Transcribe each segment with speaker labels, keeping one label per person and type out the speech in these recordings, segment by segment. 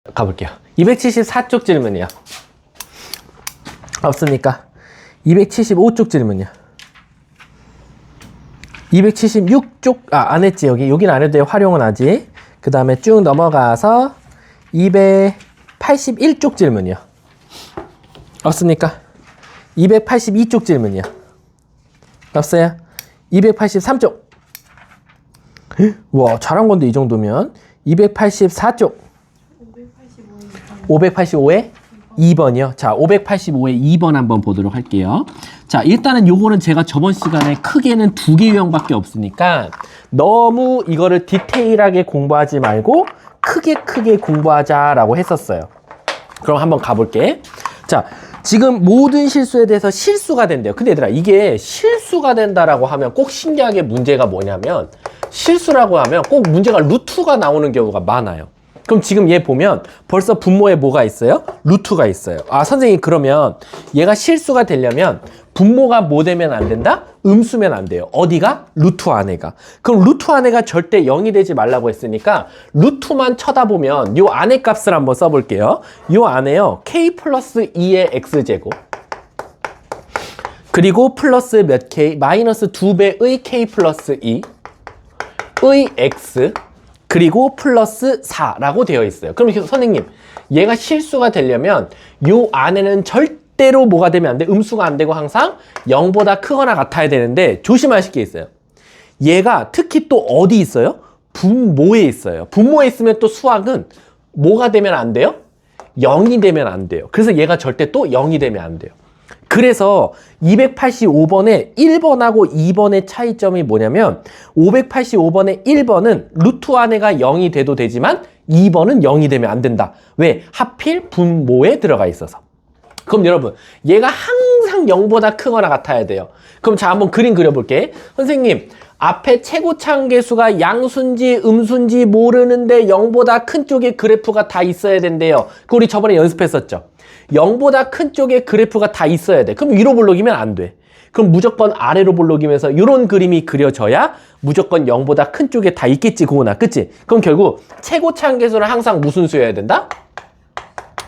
Speaker 1: 가볼게요. 274쪽 질문이요. 없습니까? 275쪽 질문이요. 276쪽, 안 했지, 여긴 안 해도 돼요. 활용은 하지. 그 다음에 쭉 넘어가서 281쪽 질문이요. 없습니까? 282쪽 질문이요. 없어요? 283쪽. 와, 잘한 건데, 이 정도면. 284쪽. 585에 2번이요. 자, 585에 2번 한번 보도록 할게요. 자, 일단은 요거는 제가 저번 시간에 크게는 2개 유형밖에 없으니까 너무 이거를 디테일하게 공부하지 말고 크게 공부하자라고 했었어요. 그럼 한번 가볼게. 자, 지금 모든 실수에 대해서 실수가 된대요. 근데 얘들아, 이게 실수가 된다라고 하면 꼭 신기하게 문제가 뭐냐면 실수라고 하면 꼭 문제가 루트가 나오는 경우가 많아요. 그럼 지금 얘 보면 벌써 분모에 뭐가 있어요? 루트가 있어요. 선생님, 그러면 얘가 실수가 되려면 분모가 뭐 되면 안 된다? 음수면 안 돼요. 어디가? 루트 안에가. 그럼 루트 안에가 절대 0이 되지 말라고 했으니까 루트만 쳐다보면 요 안에 값을 한번 써볼게요. 요 안에요. k 플러스 2의 x제곱 그리고 플러스 몇 k? 마이너스 2배의 k 플러스 2의 x 그리고 플러스 4라고 되어 있어요. 그럼 선생님, 얘가 실수가 되려면 요 안에는 절대로 뭐가 되면 안 돼? 음수가 안 되고 항상 0보다 크거나 같아야 되는데 조심하실 게 있어요. 얘가 특히 또 어디 있어요? 분모에 있어요. 분모에 있으면 또 수학은 뭐가 되면 안 돼요? 0이 되면 안 돼요. 그래서 얘가 절대 또 0이 되면 안 돼요. 그래서 285번에 1번하고 2번의 차이점이 뭐냐면 585번의 1번은 루트 안에가 0이 돼도 되지만 2번은 0이 되면 안 된다. 왜? 하필 분모에 들어가 있어서. 그럼 여러분, 얘가 항상 0보다 크거나 같아야 돼요. 그럼 자, 한번 그림 그려볼게. 선생님, 앞에 최고차항계수가 양수인지 음수인지 모르는데 0보다 큰 쪽에 그래프가 다 있어야 된대요. 그거 우리 저번에 연습했었죠. 0보다 큰 쪽에 그래프가 다 있어야 돼. 그럼 위로 볼록이면 안 돼. 그럼 무조건 아래로 볼록이면서 이런 그림이 그려져야 무조건 0보다 큰 쪽에 다 있겠지, 그거나. 그치? 그럼 결국 최고차항계수는 항상 무슨 수여야 된다?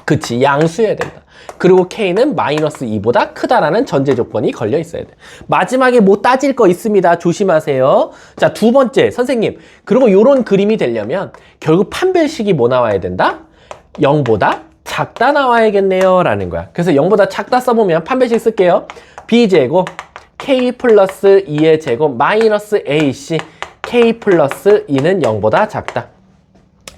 Speaker 1: 그치, 양수여야 된다. 그리고 K는 마이너스 2보다 크다라는 전제 조건이 걸려 있어야 돼. 마지막에 뭐 따질 거 있습니다. 조심하세요. 자, 두 번째, 선생님. 그리고 이런 그림이 되려면 결국 판별식이 뭐 나와야 된다? 0보다 작다 나와야겠네요 라는 거야. 그래서 0보다 작다 써보면 판별식 쓸게요. B제곱 K 플러스 2의 제곱 마이너스 AC K 플러스 2는 0보다 작다.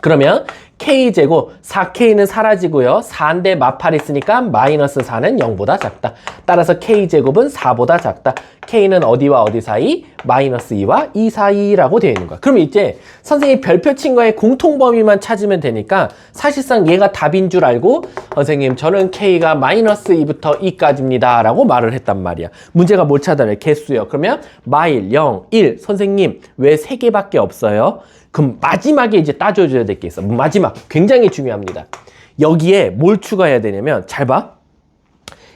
Speaker 1: 그러면 K제곱 4K는 사라지고요. 4인데 마팔 있으니까 마이너스 4는 0보다 작다. 따라서 K제곱은 4보다 작다. K는 어디와 어디 사이? 마이너스 2와 2 사이라고 되어 있는 거야. 그럼 이제 선생님이 별표 친 거의 공통범위만 찾으면 되니까 사실상 얘가 답인 줄 알고 선생님, 저는 K가 마이너스 2부터 2까지입니다 라고 말을 했단 말이야. 문제가 뭘 찾아내? 개수요. 그러면 마일, 0, 1. 선생님, 왜 3개밖에 없어요? 그럼 마지막에 이제 따져줘야 될 게 있어. 마지막. 굉장히 중요합니다. 여기에 뭘 추가해야 되냐면, 잘 봐.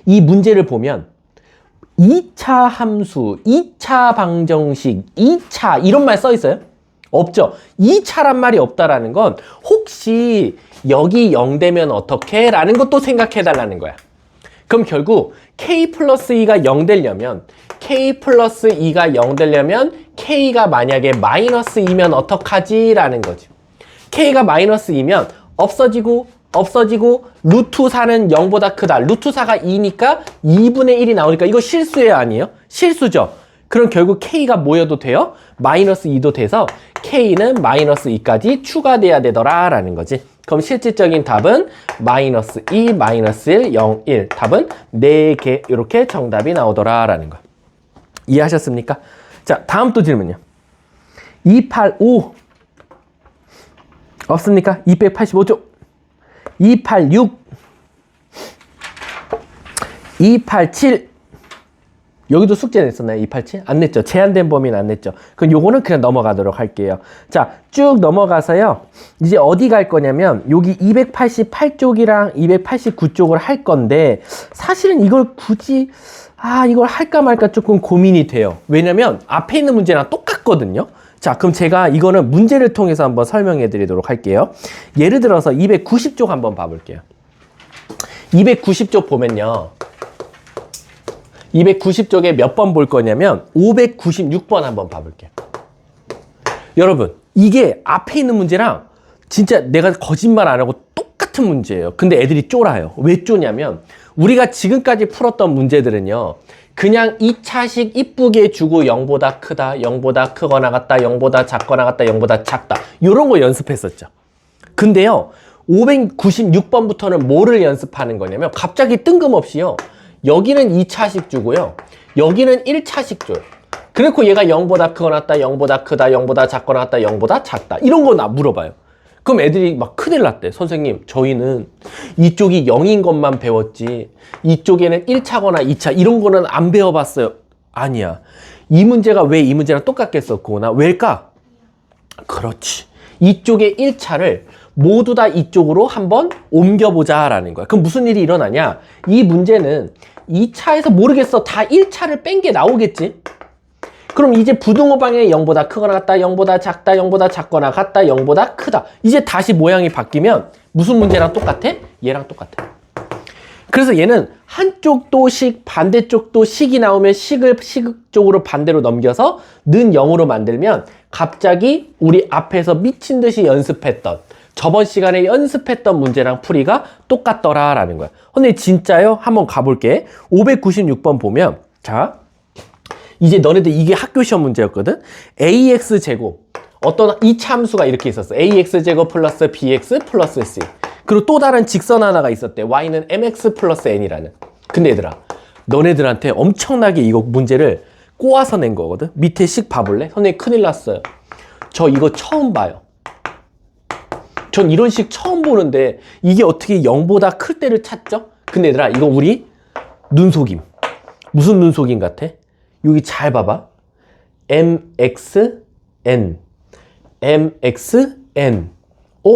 Speaker 1: 이 문제를 보면 2차 함수, 2차 방정식, 2차 이런 말 써 있어요? 없죠. 2차란 말이 없다라는 건 혹시 여기 0 되면 어떻게? 라는 것도 생각해 달라는 거야. 그럼 결국 K 플러스 2가 0 되려면 K 플러스 2가 0 되려면 K가 만약에 마이너스 2면 어떡하지? 라는 거지. K가 마이너스 2면 없어지고 루트 4는 0보다 크다. 루트 4가 2니까 2분의 1이 나오니까 이거 실수예요, 아니에요? 실수죠. 그럼 결국 K가 뭐여도 돼요? 마이너스 2도 돼서 K는 마이너스 2까지 추가돼야 되더라 라는 거지. 그럼 실질적인 답은 마이너스 2, 마이너스 1, 0, 1. 답은 4개 이렇게 정답이 나오더라 라는 거. 이해하셨습니까? 자, 다음 또 질문이요. 285 없습니까? 285쪽 286 287 여기도 숙제 냈었나요? 287? 안 냈죠. 제한된 범위는 안 냈죠. 그럼 요거는 그냥 넘어가도록 할게요. 자, 쭉 넘어가서요. 이제 어디 갈 거냐면 여기 288쪽이랑 289쪽을 할 건데 사실은 이걸 굳이 이걸 할까 말까 조금 고민이 돼요. 왜냐면 앞에 있는 문제랑 똑같거든요. 자, 그럼 제가 이거는 문제를 통해서 한번 설명해 드리도록 할게요. 예를 들어서 290쪽 한번 봐볼게요. 290쪽 보면요. 290쪽에 몇 번 볼 거냐면 596번 한번 봐볼게요. 여러분, 이게 앞에 있는 문제랑 진짜 내가 거짓말 안 하고 똑같은 문제예요. 근데 애들이 쫄아요. 왜 쫄냐면 우리가 지금까지 풀었던 문제들은요. 그냥 2차식 이쁘게 주고 0보다 크다, 0보다 크거나 같다, 0보다 작거나 같다, 0보다 작다. 이런 거 연습했었죠. 근데요. 596번부터는 뭐를 연습하는 거냐면 갑자기 뜬금없이요. 여기는 2차식 주고요. 여기는 1차식 줘요. 그리고 얘가 0보다 크거나 같다, 0보다 크다, 0보다 작거나 같다, 0보다 작다. 이런 거 나 물어봐요. 그럼 애들이 막 큰일 났대. 선생님, 저희는 이쪽이 0인 것만 배웠지 이쪽에는 1차거나 2차 이런 거는 안 배워봤어요. 아니야. 이 문제가 왜 이 문제랑 똑같겠었구나. 왜일까? 그렇지. 이쪽에 1차를 모두 다 이쪽으로 한번 옮겨보자 라는 거야. 그럼 무슨 일이 일어나냐? 이 문제는 2차에서 모르겠어. 다 1차를 뺀 게 나오겠지? 그럼 이제 부등호 방향이 0보다 크거나 같다, 0보다 작다, 0보다 작거나 같다, 0보다 크다. 이제 다시 모양이 바뀌면 무슨 문제랑 똑같아? 얘랑 똑같아. 그래서 얘는 한쪽도 식, 반대쪽도 식이 나오면 식을 식 쪽으로 반대로 넘겨서 는 0으로 만들면 갑자기 우리 앞에서 미친 듯이 연습했던 저번 시간에 연습했던 문제랑 풀이가 똑같더라 라는 거야. 근데 진짜요? 한번 가볼게. 596번 보면 자 이제 너네들 이게 학교 시험 문제였거든. AX제곱 어떤 이차 함수가 이렇게 있었어. AX제곱 플러스 BX 플러스 C. 그리고 또 다른 직선 하나가 있었대. Y는 MX 플러스 N이라는. 근데 얘들아 너네들한테 엄청나게 이거 문제를 꼬아서 낸 거거든. 밑에 식 봐볼래? 선생님 큰일 났어요. 저 이거 처음 봐요. 전 이런 식 처음 보는데 이게 어떻게 0보다 클 때를 찾죠? 근데 얘들아 이거 우리 눈속임. 무슨 눈속임 같아? 여기 잘 봐봐. MXN MXN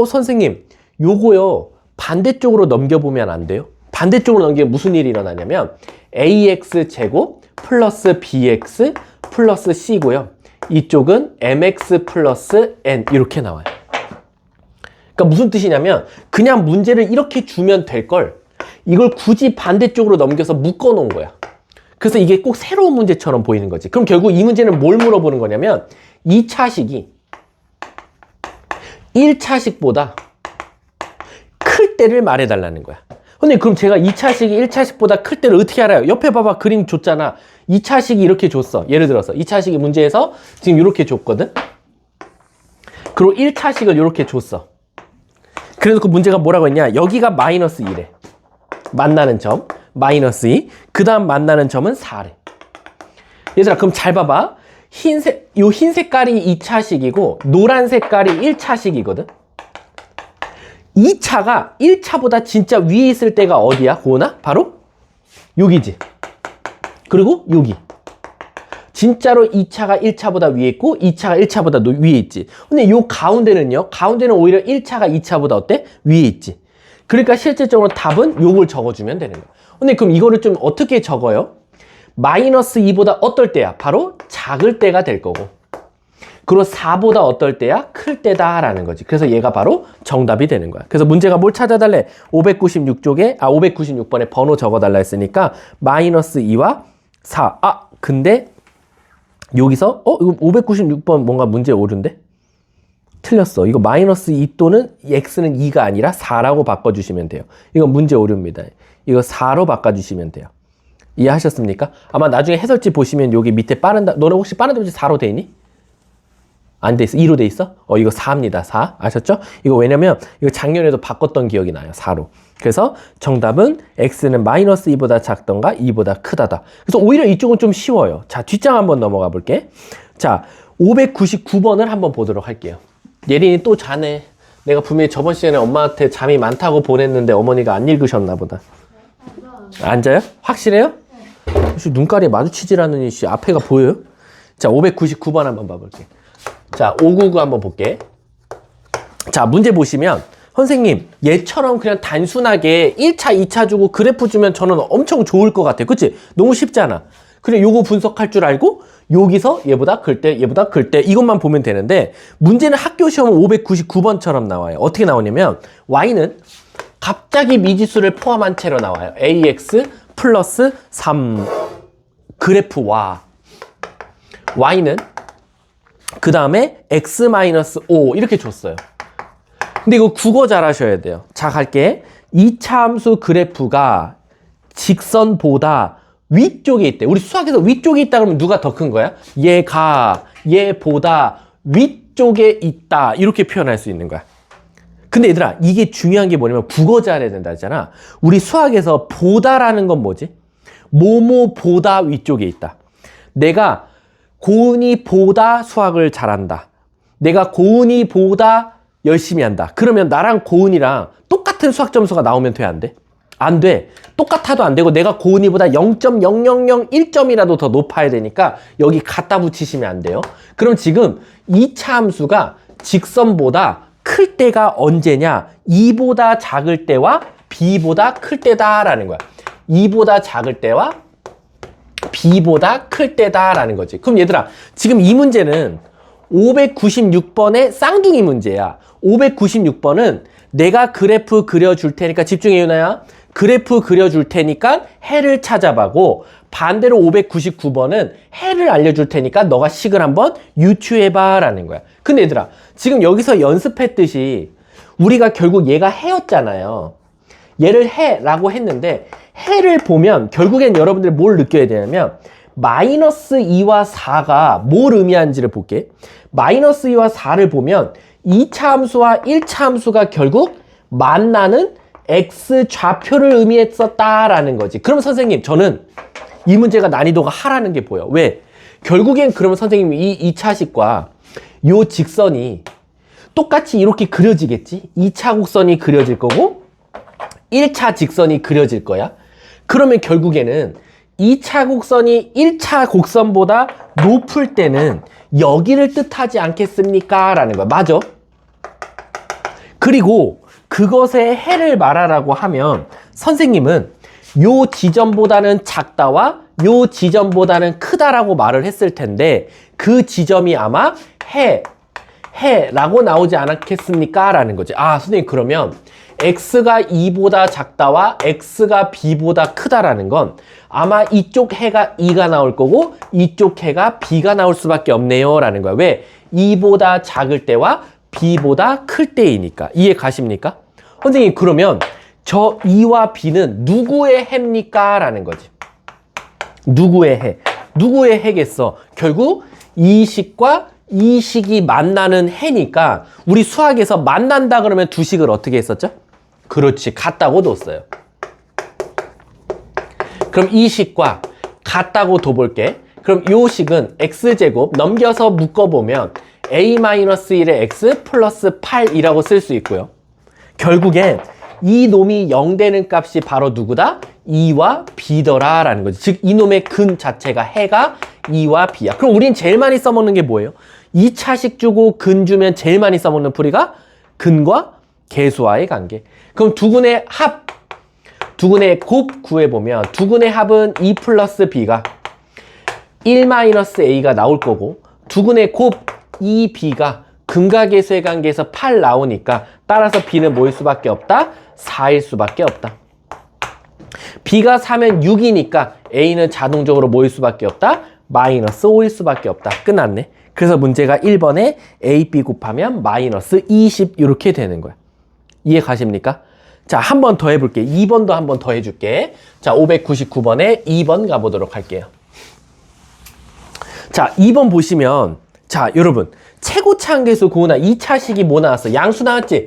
Speaker 1: 선생님 요거요 반대쪽으로 넘겨보면 안 돼요? 반대쪽으로 넘기면 무슨 일이 일어나냐면 AX제곱 플러스 BX 플러스 C고요. 이쪽은 MX 플러스 N 이렇게 나와요. 그러니까 무슨 뜻이냐면 그냥 문제를 이렇게 주면 될 걸 이걸 굳이 반대쪽으로 넘겨서 묶어 놓은 거야. 그래서 이게 꼭 새로운 문제처럼 보이는 거지. 그럼 결국 이 문제는 뭘 물어보는 거냐면 2차식이 1차식보다 클 때를 말해달라는 거야. 근데 그럼 제가 2차식이 1차식보다 클 때를 어떻게 알아요? 옆에 봐봐. 그림 줬잖아. 2차식이 이렇게 줬어. 예를 들어서 2차식이 문제에서 지금 이렇게 줬거든. 그리고 1차식을 이렇게 줬어. 그래서 그 문제가 뭐라고 했냐? 여기가 마이너스 1에 만나는 점 마이너스 2. 그 다음 만나는 점은 4래. 얘들아 그럼 잘 봐봐. 요 흰 색깔이 2차식이고 노란 색깔이 1차식이거든. 2차가 1차보다 진짜 위에 있을 때가 어디야? 고은아? 바로 여기지. 그리고 여기. 진짜로 2차가 1차보다 위에 있고 2차가 1차보다 위에 있지. 근데 요 가운데는요. 가운데는 오히려 1차가 2차보다 어때? 위에 있지. 그러니까 실질적으로 답은 요걸 적어주면 되는 거야. 근데 그럼 이거를 좀 어떻게 적어요? 마이너스 2보다 어떨 때야? 바로 작을 때가 될 거고. 그리고 4보다 어떨 때야? 클 때다라는 거지. 그래서 얘가 바로 정답이 되는 거야. 그래서 문제가 뭘 찾아달래? 596번에 번호 적어달라 했으니까 마이너스 2와 4. 근데 여기서 이거 596번 뭔가 문제 오른데? 틀렸어. 이거 마이너스 2 또는 x는 2가 아니라 4라고 바꿔주시면 돼요. 이거 문제 오류입니다. 이거 4로 바꿔주시면 돼요. 이해하셨습니까? 아마 나중에 해설지 보시면 여기 밑에 빠른다. 너는 혹시 빠른 답지 4로 돼 있니? 안 돼 있어? 2로 돼 있어? 이거 4입니다. 4. 아셨죠? 이거 왜냐면 이거 작년에도 바꿨던 기억이 나요. 4로. 그래서 정답은 x는 마이너스 2보다 작던가 2보다 크다다. 그래서 오히려 이쪽은 좀 쉬워요. 자, 뒷장 한번 넘어가 볼게. 자, 599번을 한번 보도록 할게요. 예린이 또 자네. 내가 분명히 저번 시간에 엄마한테 잠이 많다고 보냈는데 어머니가 안 읽으셨나 보다. 앉아요? 확실해요? 혹시 눈깔이 마주치질 않으니 앞에가 보여요? 자, 599번 한번 봐볼게. 자, 599 한번 볼게. 자, 문제 보시면 선생님 얘처럼 그냥 단순하게 1차, 2차 주고 그래프 주면 저는 엄청 좋을 것 같아요. 그치? 너무 쉽잖아. 그래, 요거 분석할 줄 알고 여기서 얘보다 클 때, 얘보다 클 때 이것만 보면 되는데 문제는 학교 시험은 599번처럼 나와요. 어떻게 나오냐면 y는 갑자기 미지수를 포함한 채로 나와요. ax 플러스 3 그래프 y는 그 다음에 x 마이너스 5 이렇게 줬어요. 근데 이거 국어 잘 하셔야 돼요. 자, 갈게. 2차 함수 그래프가 직선보다 위쪽에 있대. 우리 수학에서 위쪽에 있다 그러면 누가 더 큰 거야? 얘보다 위쪽에 있다. 이렇게 표현할 수 있는 거야. 근데 얘들아, 이게 중요한 게 뭐냐면 국어 잘해야 된다 했잖아. 우리 수학에서 보다라는 건 뭐지? 뭐뭐보다 위쪽에 있다. 내가 고은이 보다 수학을 잘한다. 내가 고은이 보다 열심히 한다. 그러면 나랑 고은이랑 똑같은 수학 점수가 나오면 돼, 안 돼? 안 돼. 똑같아도 안 되고 내가 고은이보다 0.0001점이라도 더 높아야 되니까 여기 갖다 붙이시면 안 돼요. 그럼 지금 2차 함수가 직선보다 클 때가 언제냐? 2보다 작을 때와 b보다 클 때다라는 거야. 2보다 작을 때와 b보다 클 때다라는 거지. 그럼 얘들아, 지금 이 문제는 596번의 쌍둥이 문제야. 596번은 내가 그래프 그려줄 테니까 집중해, 유나야. 그래프 그려줄 테니까 해를 찾아봐고, 반대로 599번은 해를 알려줄 테니까 너가 식을 한번 유추해봐 라는 거야. 근데 얘들아, 지금 여기서 연습했듯이 우리가 결국 얘가 해였잖아요. 얘를 해라고 했는데 해를 보면 결국엔 여러분들이 뭘 느껴야 되냐면 마이너스 2와 4가 뭘 의미하는지를 볼게. 마이너스 2와 4를 보면 2차 함수와 1차 함수가 결국 만나는 x 좌표를 의미했었다라는 거지. 그럼 선생님, 저는 이 문제가 난이도가 하라는 게 보여. 왜? 결국엔 그러면 선생님이 이 2차식과 요 직선이 똑같이 이렇게 그려지겠지? 2차 곡선이 그려질 거고 1차 직선이 그려질 거야. 그러면 결국에는 2차 곡선이 1차 곡선보다 높을 때는 여기를 뜻하지 않겠습니까? 라는 거야. 맞아. 그리고 그것의 해를 말하라고 하면 선생님은 요 지점보다는 작다와 요 지점보다는 크다라고 말을 했을 텐데 그 지점이 아마 해라고 나오지 않았겠습니까? 라는 거지. 아, 선생님, 그러면 x가 2보다 작다와 x가 b보다 크다라는 건 아마 이쪽 해가 2가 나올 거고 이쪽 해가 b가 나올 수밖에 없네요 라는 거야. 왜? 2보다 작을 때와 b보다 클 때이니까. 이해 가십니까? 선생님, 그러면 저 2와 b는 누구의 해입니까? 라는 거지. 누구의 해? 누구의 해겠어? 결국 이 식과 이 식이 만나는 해니까 우리 수학에서 만난다 그러면 두 식을 어떻게 했었죠? 그렇지, 같다고 뒀어요. 그럼 이 식과 같다고 둬볼게. 그럼 이 식은 x제곱 넘겨서 묶어보면 a-1의 x 플러스 8이라고 쓸 수 있고요. 결국엔 이 놈이 0 되는 값이 바로 누구다? 2와 b더라 라는 거지. 즉 이놈의 근 자체가 해가 2와 b야. 그럼 우린 제일 많이 써먹는 게 뭐예요? 2차식 주고 근 주면 제일 많이 써먹는 풀이가 근과 계수와의 관계. 그럼 두근의 합, 두근의 곱 구해보면 두근의 합은 2 플러스 b가 1 마이너스 a가 나올 거고 두근의 곱 2b가 근과 계수의 관계에서 8 나오니까 따라서 b는 뭐일 수밖에 없다? 4일 수밖에 없다. b가 4면 6이니까 a는 자동적으로 뭐일 수밖에 없다? 마이너스 5일 수밖에 없다. 끝났네. 그래서 문제가 1번에 a, b 곱하면 마이너스 20 이렇게 되는 거야. 이해 가십니까? 자, 한 번 더 해볼게. 2번도 한 번 더 해줄게. 자, 599번에 2번 가보도록 할게요. 자, 2번 보시면, 자, 여러분, 최고차항계수 고은아 2차식이 뭐 나왔어? 양수 나왔지?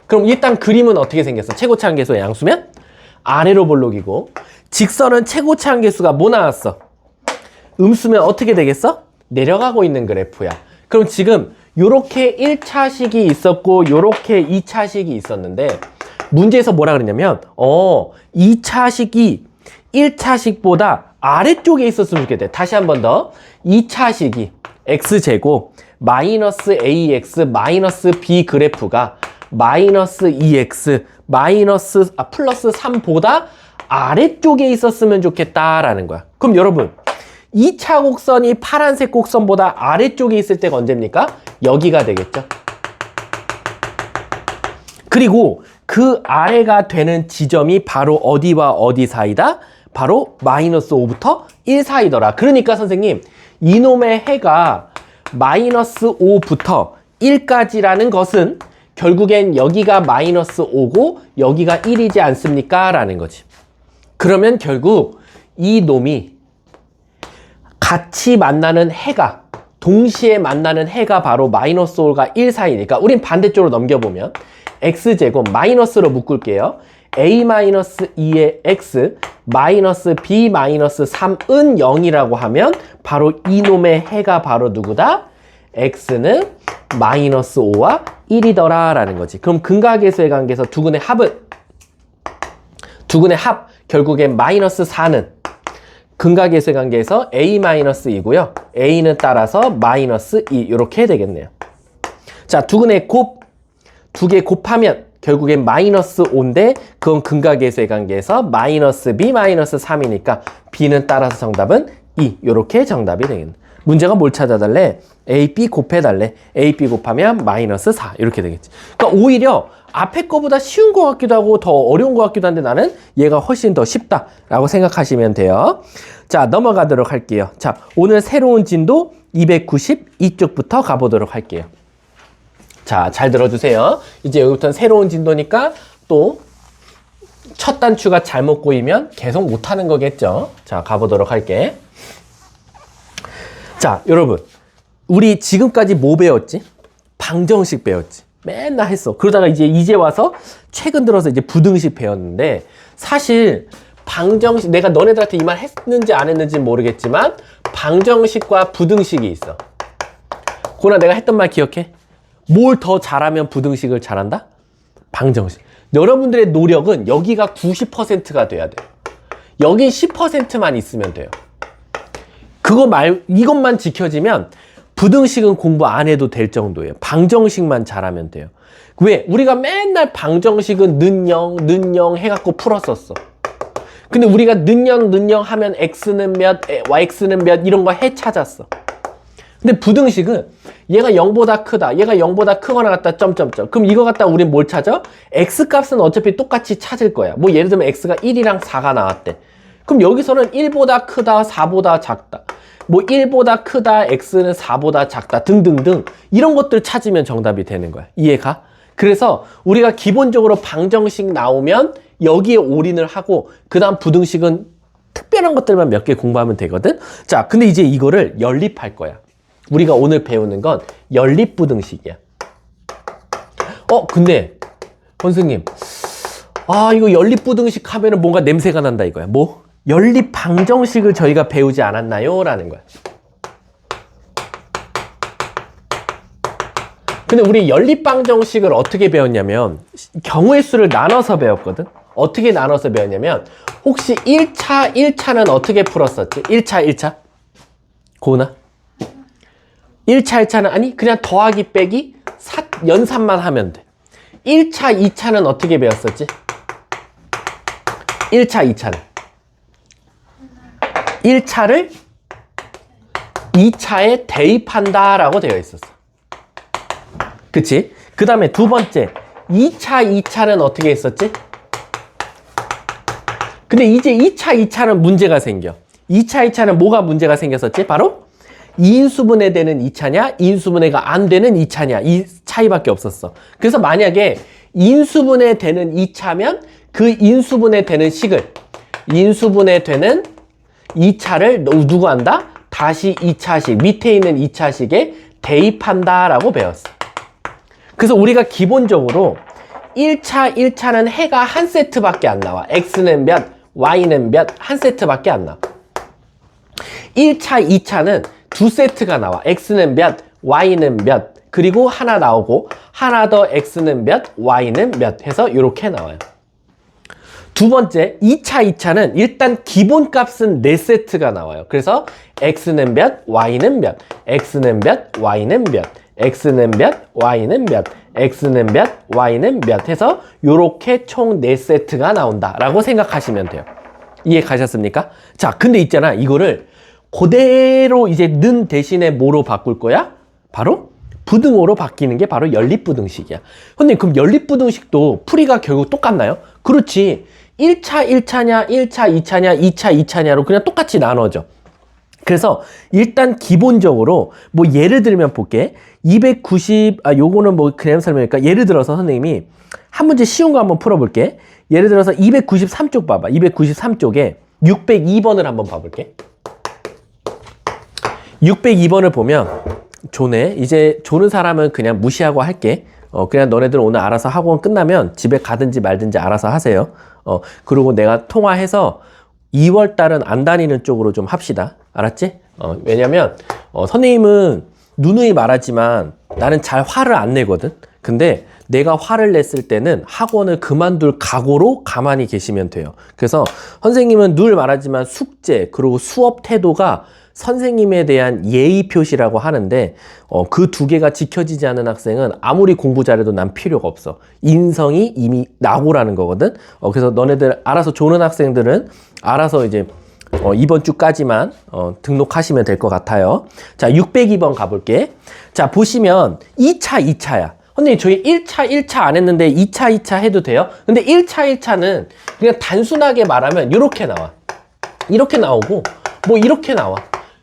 Speaker 1: 그럼 일단 그림은 어떻게 생겼어? 최고차항계수가 양수면 아래로 볼록이고, 직선은 최고차항계수가 뭐 나왔어? 음수면 어떻게 되겠어? 내려가고 있는 그래프야. 그럼 지금 요렇게 1차식이 있었고 요렇게 2차식이 있었는데 문제에서 뭐라 그랬냐면 2차식이 1차식보다 아래쪽에 있었으면 좋겠대. 다시 한 번 더. 2차식이 x제곱 마이너스 ax 마이너스 b 그래프가 마이너스 2x 플러스 3보다 아래쪽에 있었으면 좋겠다라는 거야. 그럼 여러분, 2차 곡선이 파란색 곡선보다 아래쪽에 있을 때가 언제입니까? 여기가 되겠죠. 그리고 그 아래가 되는 지점이 바로 어디와 어디 사이다? 바로 마이너스 5부터 1 사이더라. 그러니까 선생님, 이놈의 해가 마이너스 5부터 1까지라는 것은 결국엔 여기가 마이너스 5고 여기가 1이지 않습니까? 라는 거지. 그러면 결국 이 놈이 같이 만나는 해가, 동시에 만나는 해가 바로 마이너스 5가 1 사이니까 우린 반대쪽으로 넘겨보면 x제곱 마이너스로 묶을게요. a-2의 x 마이너스 b-3은 0이라고 하면 바로 이놈의 해가 바로 누구다? x는 마이너스 5와 1이더라 라는 거지. 그럼 근각계수의 관계에서 두근의 합 결국엔 마이너스 4는 근각계수의 관계에서 a-2고요. a는 따라서 마이너스 2 이렇게 되겠네요. 자, 두근의 곱 두 개 곱하면 결국엔 마이너스 5인데 그건 근각계수의 관계에서 마이너스 b 마이너스 3이니까 b는 따라서 정답은 2 이렇게 정답이 되겠네. 문제가 뭘 찾아달래? a, b 곱해달래. a, b 곱하면 마이너스 4 이렇게 되겠지. 그러니까 오히려 앞에 거보다 쉬운 것 같기도 하고 더 어려운 것 같기도 한데 나는 얘가 훨씬 더 쉽다라고 생각하시면 돼요. 자, 넘어가도록 할게요. 자, 오늘 새로운 진도 292쪽부터 가보도록 할게요. 자, 잘 들어주세요. 이제 여기부터는 새로운 진도니까 또 첫 단추가 잘못 꼬이면 계속 못하는 거겠죠. 자, 가보도록 할게. 자, 여러분, 우리 지금까지 뭐 배웠지? 방정식 배웠지. 맨날 했어. 그러다가 이제 와서 최근 들어서 이제 부등식 배웠는데 사실 방정식, 내가 너네들한테 이 말 했는지 안 했는지는 모르겠지만 방정식과 부등식이 있어. 고나 내가 했던 말 기억해? 뭘 더 잘하면 부등식을 잘한다? 방정식. 여러분들의 노력은 여기가 90%가 돼야 돼. 여긴 10%만 있으면 돼요. 이것만 지켜지면 부등식은 공부 안 해도 될 정도예요. 방정식만 잘하면 돼요. 왜? 우리가 맨날 방정식은 는영 해갖고 풀었었어. 근데 우리가 는영 하면 x는 몇, yx는 몇 이런 거 해 찾았어. 근데 부등식은 얘가 0보다 크다, 얘가 0보다 크거나 같다, 점점점. 그럼 이거 갖다 우린 뭘 찾아? x값은 어차피 똑같이 찾을 거야. 뭐 예를 들면 x가 1이랑 4가 나왔대. 그럼 여기서는 1보다 크다, 4보다 작다. 뭐 1보다 크다, x는 4보다 작다 등등등 이런 것들 찾으면 정답이 되는 거야. 이해가? 그래서 우리가 기본적으로 방정식 나오면 여기에 올인을 하고 그 다음 부등식은 특별한 것들만 몇 개 공부하면 되거든. 자, 근데 이제 이거를 연립할 거야. 우리가 오늘 배우는 건 연립부등식이야. 근데 선생님, 이거 연립부등식 하면은 뭔가 냄새가 난다 이거야. 뭐? 연립방정식을 저희가 배우지 않았나요? 라는 거야. 근데 우리 연립방정식을 어떻게 배웠냐면 경우의 수를 나눠서 배웠거든. 어떻게 나눠서 배웠냐면 혹시 1차는 어떻게 풀었었지? 1차 고은아? 1차는 아니 그냥 더하기 빼기 연산만 하면 돼. 1차, 2차는 어떻게 배웠었지? 2차는 1차를 2차에 대입한다 라고 되어 있었어. 그치? 그 다음에 두 번째 2차는 어떻게 했었지? 근데 이제 2차는 문제가 생겨. 2차는 뭐가 문제가 생겼었지? 바로 인수분해 되는 2차냐 인수분해가 안 되는 2차냐 이 차이밖에 없었어. 그래서 만약에 인수분해 되는 2차면 그 인수분해 되는 식을 인수분해 되는 2차를 누구 한다? 다시 2차식 밑에 있는 2차식에 대입한다 라고 배웠어. 그래서 우리가 기본적으로 1차는 해가 한 세트밖에 안 나와. x는 몇, y는 몇, 한 세트밖에 안 나와. 1차, 2차는 두 세트가 나와. x는 몇, y는 몇, 그리고 하나 나오고 하나 더 x는 몇, y는 몇 해서 이렇게 나와요. 두 번째 2차는 일단 기본값은 4세트가 나와요. 그래서 x는 몇, y는 몇, x는 몇, y는 몇, x는 몇, y는 몇, x는 몇, y는 몇 해서 이렇게 총 4세트가 나온다 라고 생각하시면 돼요. 이해 가셨습니까? 자, 근데 있잖아, 이거를 그대로 이제 는 대신에 뭐로 바꿀 거야? 바로 부등호로 바뀌는 게 바로 연립부등식이야. 근데 그럼 연립부등식도 풀이가 결국 똑같나요? 그렇지. 1차 1차냐, 1차 2차냐, 2차 2차냐로 그냥 똑같이 나눠져. 그래서 일단 기본적으로 뭐 예를 들면 볼게. 요거는 뭐 그냥 설명이니까 예를 들어서 선생님이 한 문제 쉬운 거 한번 풀어볼게. 예를 들어서 293쪽 봐봐. 293쪽에 602번을 한번 봐볼게. 602번을 보면 조네. 이제 조는 사람은 그냥 무시하고 할게. 그냥 너네들 오늘 알아서 학원 끝나면 집에 가든지 말든지 알아서 하세요. 그리고 내가 통화해서 2월 달은 안 다니는 쪽으로 좀 합시다. 알았지? 왜냐면 선생님은 누누이 말하지만 나는 잘 화를 안 내거든. 근데 내가 화를 냈을 때는 학원을 그만둘 각오로 가만히 계시면 돼요. 그래서 선생님은 늘 말하지만 숙제 그리고 수업 태도가 선생님에 대한 예의 표시라고 하는데 그 두 개가 지켜지지 않은 학생은 아무리 공부 잘해도 난 필요가 없어. 인성이 이미 나고라는 거거든. 그래서 너네들 알아서 조는 학생들은 알아서 이제 이번 주까지만 등록하시면 될 것 같아요. 자, 602번 가볼게. 자, 보시면 2차 2차야. 근데 저희 1차 1차 안 했는데 2차 2차 해도 돼요? 근데 1차 1차는 그냥 단순하게 말하면 이렇게 나와. 이렇게 나오고 뭐 이렇게 나와.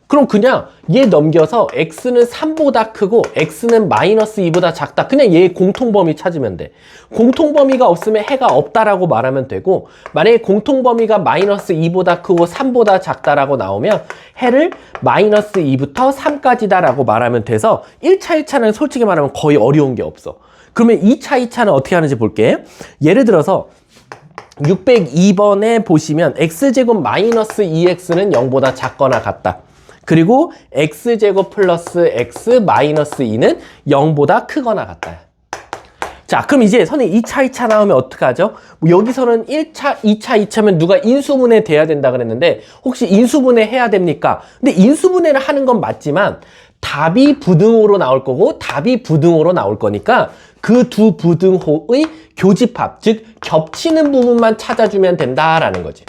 Speaker 1: 그럼 그냥 얘 넘겨서 x는 3보다 크고 x는 마이너스 2보다 작다. 그냥 얘 공통범위 찾으면 돼. 공통범위가 없으면 해가 없다라고 말하면 되고, 만약에 공통범위가 마이너스 2보다 크고 3보다 작다라고 나오면 해를 마이너스 2부터 3까지다 라고 말하면 돼서 1차 1차는 솔직히 말하면 거의 어려운 게 없어. 그러면 2차 2차는 어떻게 하는지 볼게. 예를 들어서 602번에 보시면 x제곱 마이너스 2x는 0보다 작거나 같다. 그리고 x제곱 플러스 x 마이너스 2는 0보다 크거나 같다. 자, 그럼 이제 선생님 2차 2차 나오면 어떡하죠? 뭐 여기서는 1차 2차 2차면 누가 인수분해 돼야 된다 그랬는데 혹시 인수분해 해야 됩니까? 근데 인수분해를 하는 건 맞지만 답이 부등호로 나올 거고 답이 부등호로 나올 거니까 그 두 부등호의 교집합, 즉 겹치는 부분만 찾아주면 된다라는 거지.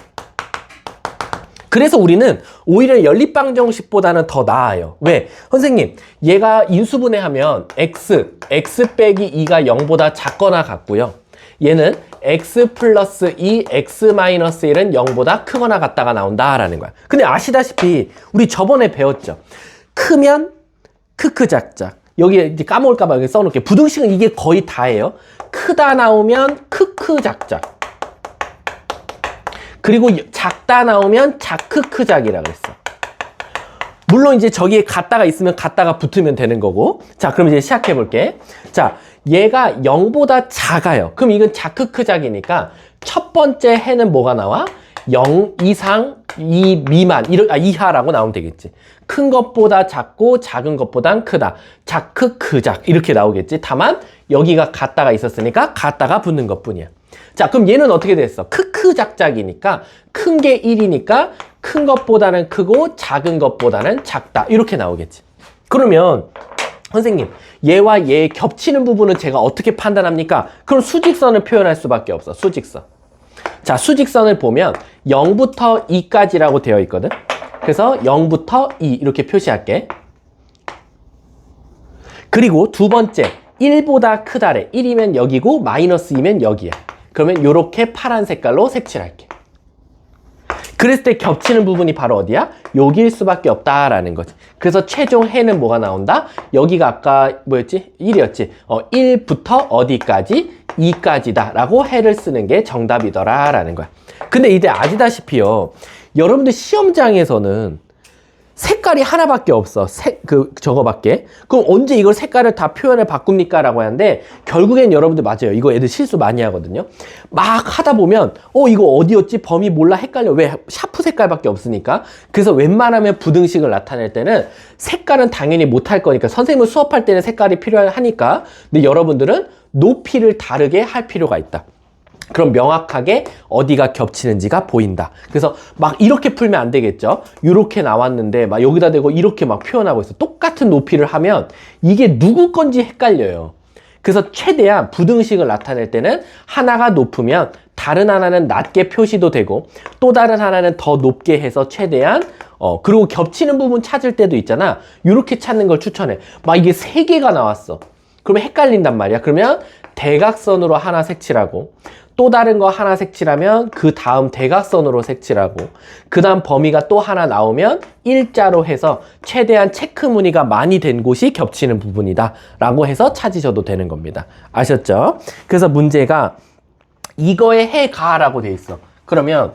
Speaker 1: 그래서 우리는 오히려 연립방정식보다는 더 나아요. 왜? 선생님, 얘가 인수분해하면 x 빼기 2가 0보다 작거나 같고요. 얘는 x 플러스 2, x 마이너스 1은 0보다 크거나 같다가 나온다라는 거야. 근데 아시다시피 우리 저번에 배웠죠. 크면 크크작작. 여기 이제 까먹을까봐 여기 써놓을게. 부등식은 이게 거의 다예요. 크다 나오면 크크작작. 그리고 작다 나오면 작크크작이라 그랬어. 물론 이제 저기에 같다가 있으면 같다가 붙으면 되는 거고. 자, 그럼 이제 시작해 볼게. 자, 얘가 0보다 작아요. 그럼 이건 작크크작이니까 첫 번째 해는 뭐가 나와? 0 이상, 2 미만, 이하라고 나오면 되겠지. 큰 것보다 작고 작은 것보단 크다. 작크크작 이렇게 나오겠지. 다만 여기가 같다가 있었으니까 같다가 붙는 것뿐이야. 자, 그럼 얘는 어떻게 됐어? 크크작작이니까 큰 게 1이니까 큰 것보다는 크고 작은 것보다는 작다. 이렇게 나오겠지. 그러면 선생님, 얘와 얘 겹치는 부분은 제가 어떻게 판단합니까? 그럼 수직선을 표현할 수밖에 없어. 수직선. 자, 수직선을 보면 0부터 2까지라고 되어 있거든. 그래서 0부터 2 이렇게 표시할게. 그리고 두 번째 1보다 크다래. 1이면 여기고 마이너스 2면 여기야. 그러면 이렇게 파란 색깔로 색칠할게. 그랬을 때 겹치는 부분이 바로 어디야? 여기일 수밖에 없다라는 거지. 그래서 최종 해는 뭐가 나온다? 여기가 아까 뭐였지? 1이었지. 1부터 어디까지? 2까지다 라고 해를 쓰는 게 정답이더라라는 거야. 근데 이제 아시다시피요. 여러분들 시험장에서는 색깔이 하나밖에 없어. 저거밖에. 그럼 언제 이걸 색깔을 다 표현을 바꿉니까? 라고 하는데, 결국엔 여러분들 맞아요. 이거 애들 실수 많이 하거든요. 막 하다 보면, 이거 어디였지? 범위 몰라? 헷갈려. 왜? 샤프 색깔밖에 없으니까. 그래서 웬만하면 부등식을 나타낼 때는 색깔은 당연히 못할 거니까, 선생님은 수업할 때는 색깔이 필요하니까. 근데 여러분들은 높이를 다르게 할 필요가 있다. 그럼 명확하게 어디가 겹치는지가 보인다. 그래서 막 이렇게 풀면 안 되겠죠. 이렇게 나왔는데 막 여기다 대고 이렇게 막 표현하고 있어. 똑같은 높이를 하면 이게 누구 건지 헷갈려요. 그래서 최대한 부등식을 나타낼 때는 하나가 높으면 다른 하나는 낮게 표시도 되고 또 다른 하나는 더 높게 해서 최대한 그리고 겹치는 부분 찾을 때도 있잖아. 이렇게 찾는 걸 추천해. 막 이게 3개가 나왔어. 그러면 헷갈린단 말이야. 그러면 대각선으로 하나 색칠하고, 또 다른 거 하나 색칠하면 그 다음 대각선으로 색칠하고, 그 다음 범위가 또 하나 나오면 일자로 해서 최대한 체크 무늬가 많이 된 곳이 겹치는 부분이다 라고 해서 찾으셔도 되는 겁니다. 아셨죠? 그래서 문제가 이거에 해가 라고 돼 있어. 그러면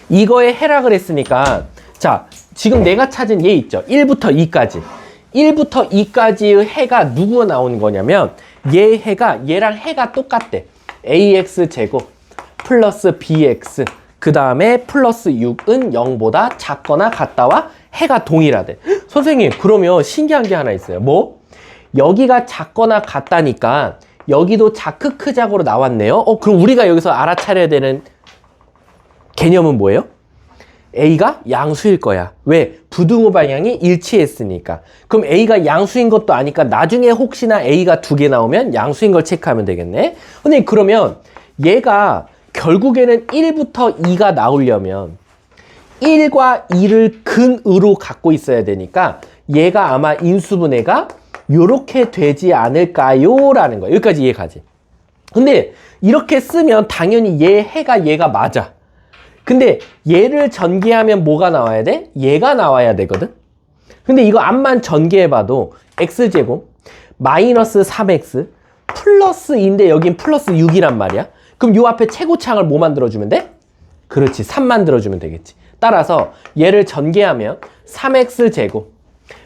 Speaker 1: 이거에 해라 그랬으니까, 자, 지금 내가 찾은 얘 있죠? 1부터 2까지. 1부터 2까지의 해가 누구가 나오는 거냐면, 얘 해가 얘랑 해가 똑같대. ax제곱 플러스 bx 그 다음에 플러스 6은 0보다 작거나 같다와 해가 동일하대. 선생님, 그러면 신기한 게 하나 있어요. 뭐? 여기가 작거나 같다니까 여기도 자크크작으로 나왔네요. 그럼 우리가 여기서 알아차려야 되는 개념은 뭐예요? A가 양수일 거야. 왜? 부등호 방향이 일치했으니까. 그럼 A가 양수인 것도 아니까 나중에 혹시나 A가 2개 나오면 양수인 걸 체크하면 되겠네. 근데 그러면 얘가 결국에는 1부터 2가 나오려면 1과 2를 근으로 갖고 있어야 되니까 얘가 아마 인수분해가 요렇게 되지 않을까요? 라는 거야. 여기까지 이해가지? 근데 이렇게 쓰면 당연히 얘 해가 얘가 맞아. 근데 얘를 전개하면 뭐가 나와야 돼? 얘가 나와야 되거든? 근데 이거 앞만 전개해봐도 x제곱 마이너스 3x 플러스인데 여긴 플러스 6이란 말이야. 그럼 요 앞에 최고창을 뭐 만들어주면 돼? 그렇지, 3 만들어주면 되겠지. 따라서 얘를 전개하면 3x제곱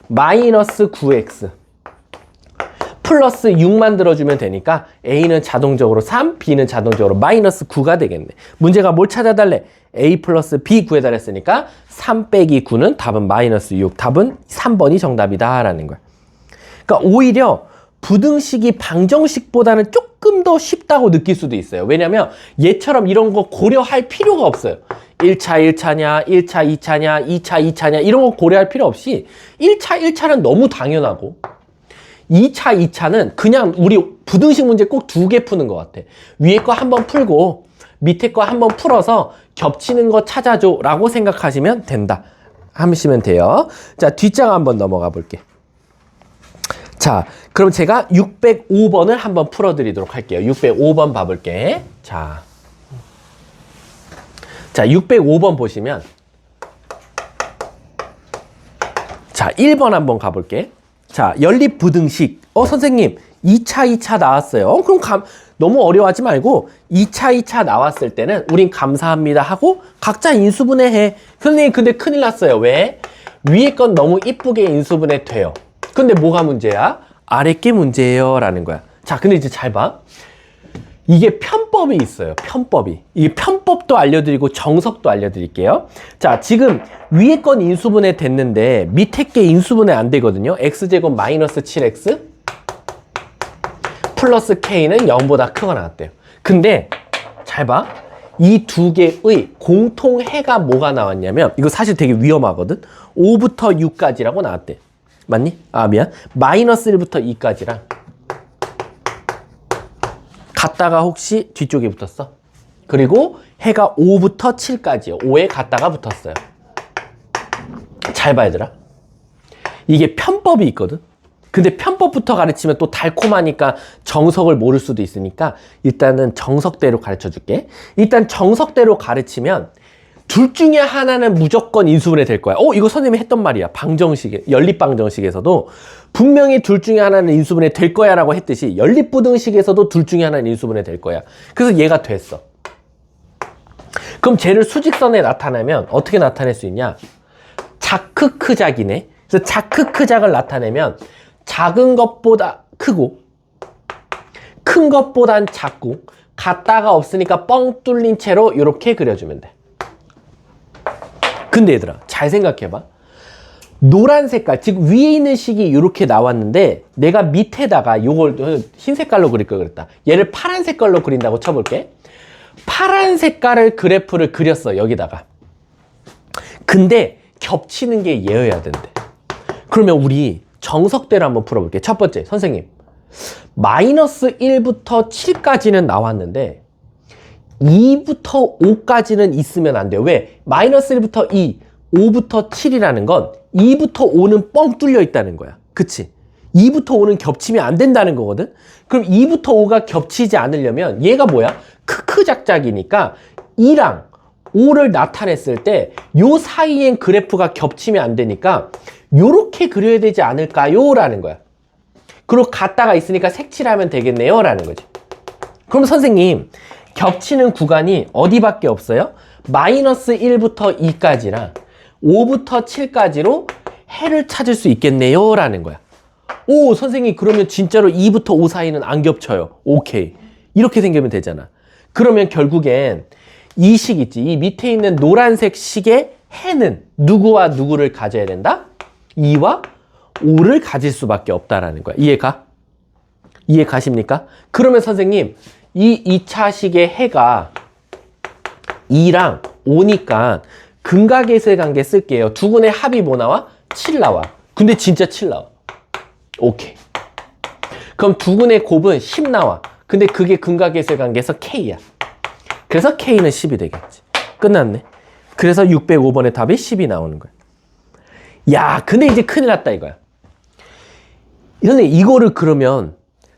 Speaker 1: 마이너스 9x 플러스 6 만들어주면 되니까 A는 자동적으로 3, B는 자동적으로 마이너스 9가 되겠네. 문제가 뭘 찾아달래? A 플러스 B 구해달랬으니까 3 빼기 9는 답은 마이너스 6. 답은 3번이 정답이다 라는 거야. 그러니까 오히려 부등식이 방정식보다는 조금 더 쉽다고 느낄 수도 있어요. 왜냐면 얘처럼 이런 거 고려할 필요가 없어요. 1차 1차냐, 1차 2차냐, 2차 2차냐 이런 거 고려할 필요 없이 1차 1차는 너무 당연하고 2차 2차는 그냥 우리 부등식 문제 꼭 2개 푸는 것 같아. 위에 거 한번 풀고 밑에 거 한번 풀어서 겹치는 거 찾아줘 라고 생각하시면 된다 하시면 돼요. 자, 뒷장 한번 넘어가 볼게. 자, 그럼 제가 605번을 한번 풀어드리도록 할게요. 605번 봐볼게. 자, 605번 보시면 자, 1번 한번 가볼게. 자, 연립부등식. 선생님, 2차, 2차 나왔어요. 그럼 너무 어려워하지 말고 2차, 2차 나왔을 때는 우린 감사합니다 하고 각자 인수분해해. 선생님, 근데 큰일 났어요. 왜? 위에 건 너무 이쁘게 인수분해 돼요. 근데 뭐가 문제야? 아래 게 문제예요 라는 거야. 자, 근데 이제 잘 봐. 이게 편법이 있어요. 편법이. 이게 편법도 알려드리고 정석도 알려드릴게요. 자, 지금 위에 건 인수분해 됐는데 밑에 게 인수분해 안 되거든요. x제곱 마이너스 7x 플러스 k는 0보다 크거나 같대요. 근데 잘 봐. 이 두 개의 공통해가 뭐가 나왔냐면 이거 사실 되게 위험하거든. 5부터 6까지라고 나왔대. 맞니? 아, 미안. 마이너스 1부터 2까지랑 갔다가 혹시 뒤쪽에 붙었어? 그리고 해가 5부터 7까지요. 5에 갔다가 붙었어요. 잘 봐, 얘들아. 이게 편법이 있거든. 근데 편법부터 가르치면 또 달콤하니까 정석을 모를 수도 있으니까 일단은 정석대로 가르쳐 줄게. 일단 정석대로 가르치면 둘 중에 하나는 무조건 인수분해 될 거야. 이거 선생님이 했던 말이야. 방정식에, 연립방정식에서도 분명히 둘 중에 하나는 인수분해 될 거야 라고 했듯이 연립부등식에서도 둘 중에 하나는 인수분해 될 거야. 그래서 얘가 됐어. 그럼 쟤를 수직선에 나타내면 어떻게 나타낼 수 있냐? 자크크작이네. 그래서 자크크작을 나타내면 작은 것보다 크고 큰 것보단 작고 같다가 없으니까 뻥 뚫린 채로 이렇게 그려주면 돼. 근데 얘들아, 잘 생각해봐. 노란 색깔, 즉 위에 있는 식이 이렇게 나왔는데 내가 밑에다가 요걸 흰 색깔로 그릴 걸 그랬다. 얘를 파란 색깔로 그린다고 쳐볼게. 파란 색깔을 그래프를 그렸어, 여기다가. 근데 겹치는 게 얘여야 된대. 그러면 우리 정석대로 한번 풀어볼게. 첫 번째, 선생님. 마이너스 1부터 7까지는 나왔는데 2부터 5까지는 있으면 안 돼요. 왜? 마이너스 1부터 2, 5부터 7이라는 건 2부터 5는 뻥 뚫려 있다는 거야. 그치? 2부터 5는 겹치면 안 된다는 거거든? 그럼 2부터 5가 겹치지 않으려면 얘가 뭐야? 크크작작이니까 2랑 5를 나타냈을 때 요 사이엔 그래프가 겹치면 안 되니까 요렇게 그려야 되지 않을까요? 라는 거야. 그리고 같다가 있으니까 색칠하면 되겠네요? 라는 거지. 그럼 선생님, 겹치는 구간이 어디밖에 없어요? 마이너스 1부터 2까지랑 5부터 7까지로 해를 찾을 수 있겠네요? 라는 거야. 오, 선생님, 그러면 진짜로 2부터 5 사이는 안 겹쳐요. 오케이. 이렇게 생기면 되잖아. 그러면 결국엔 이 식 있지. 이 밑에 있는 노란색 식의 해는 누구와 누구를 가져야 된다? 2와 5를 가질 수밖에 없다라는 거야. 이해가? 이해 가십니까? 그러면 선생님, 이 2차 식의 해가 2랑 5니까 근각계수의 관계 쓸게요. 두 근의 합이 뭐 나와? 7 나와. 근데 진짜 7 나와. 오케이. 그럼 두 근의 곱은 10 나와. 근데 그게 근각계수의 관계에서 K야. 그래서 K는 10이 되겠지. 끝났네. 그래서 605번의 답이 10이 나오는 거야. 야, 근데 이제 큰일 났다 이거야. 선생님, 이거를 그러면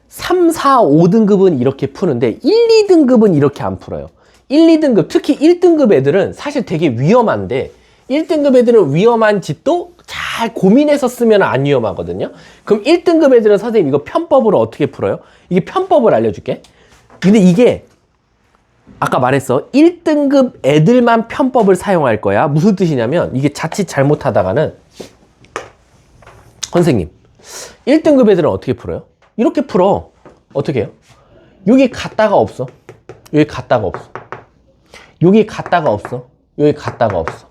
Speaker 1: 3, 4, 5등급은 이렇게 푸는데 1, 2등급은 이렇게 안 풀어요. 1, 2등급, 특히 1등급 애들은 사실 되게 위험한데 1등급 애들은 위험한 짓도 잘 고민해서 쓰면 안 위험하거든요. 그럼 1등급 애들은 선생님 이거 편법으로 어떻게 풀어요? 이게 편법을 알려줄게. 근데 이게 아까 말했어. 1등급 애들만 편법을 사용할 거야. 무슨 뜻이냐면 이게 자칫 잘못하다가는 선생님 1등급 애들은 어떻게 풀어요? 이렇게 풀어. 어떻게 해요? 여기 갔다가 없어. 여기 갔다가 없어. 여기 갔다가 없어. 여기 갔다가 없어.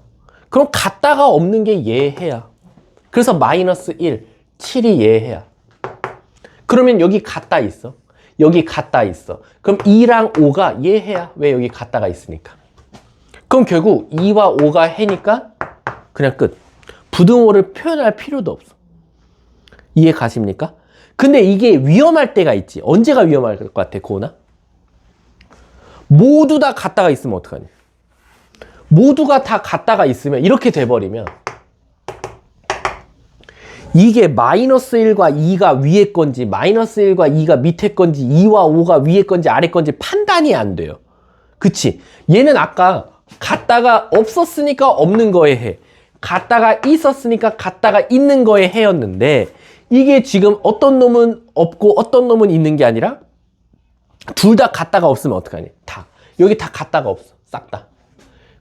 Speaker 1: 그럼 갔다가 없는 게 예해야. 그래서 마이너스 1, 7이 예해야. 그러면 여기 갔다 있어. 여기 갔다 있어. 그럼 2랑 5가 예해야. 왜? 여기 갔다가 있으니까. 그럼 결국 2와 5가 해니까 그냥 끝. 부등호를 표현할 필요도 없어. 이해 가십니까? 근데 이게 위험할 때가 있지. 언제가 위험할 것 같아, 고은아? 모두 다 갔다가 있으면 어떡하니? 모두가 다 갔다가 있으면 이렇게 돼버리면 이게 마이너스 1과 2가 위에 건지 마이너스 1과 2가 밑에 건지 2와 5가 위에 건지 아래 건지 판단이 안 돼요. 그치? 얘는 아까 갔다가 없었으니까 없는 거에 해. 갔다가 있었으니까 갔다가 있는 거에 해였는데 이게 지금 어떤 놈은 없고 어떤 놈은 있는 게 아니라 둘 다 갔다가 없으면 어떡하니? 다. 여기 다 갔다가 없어. 싹 다.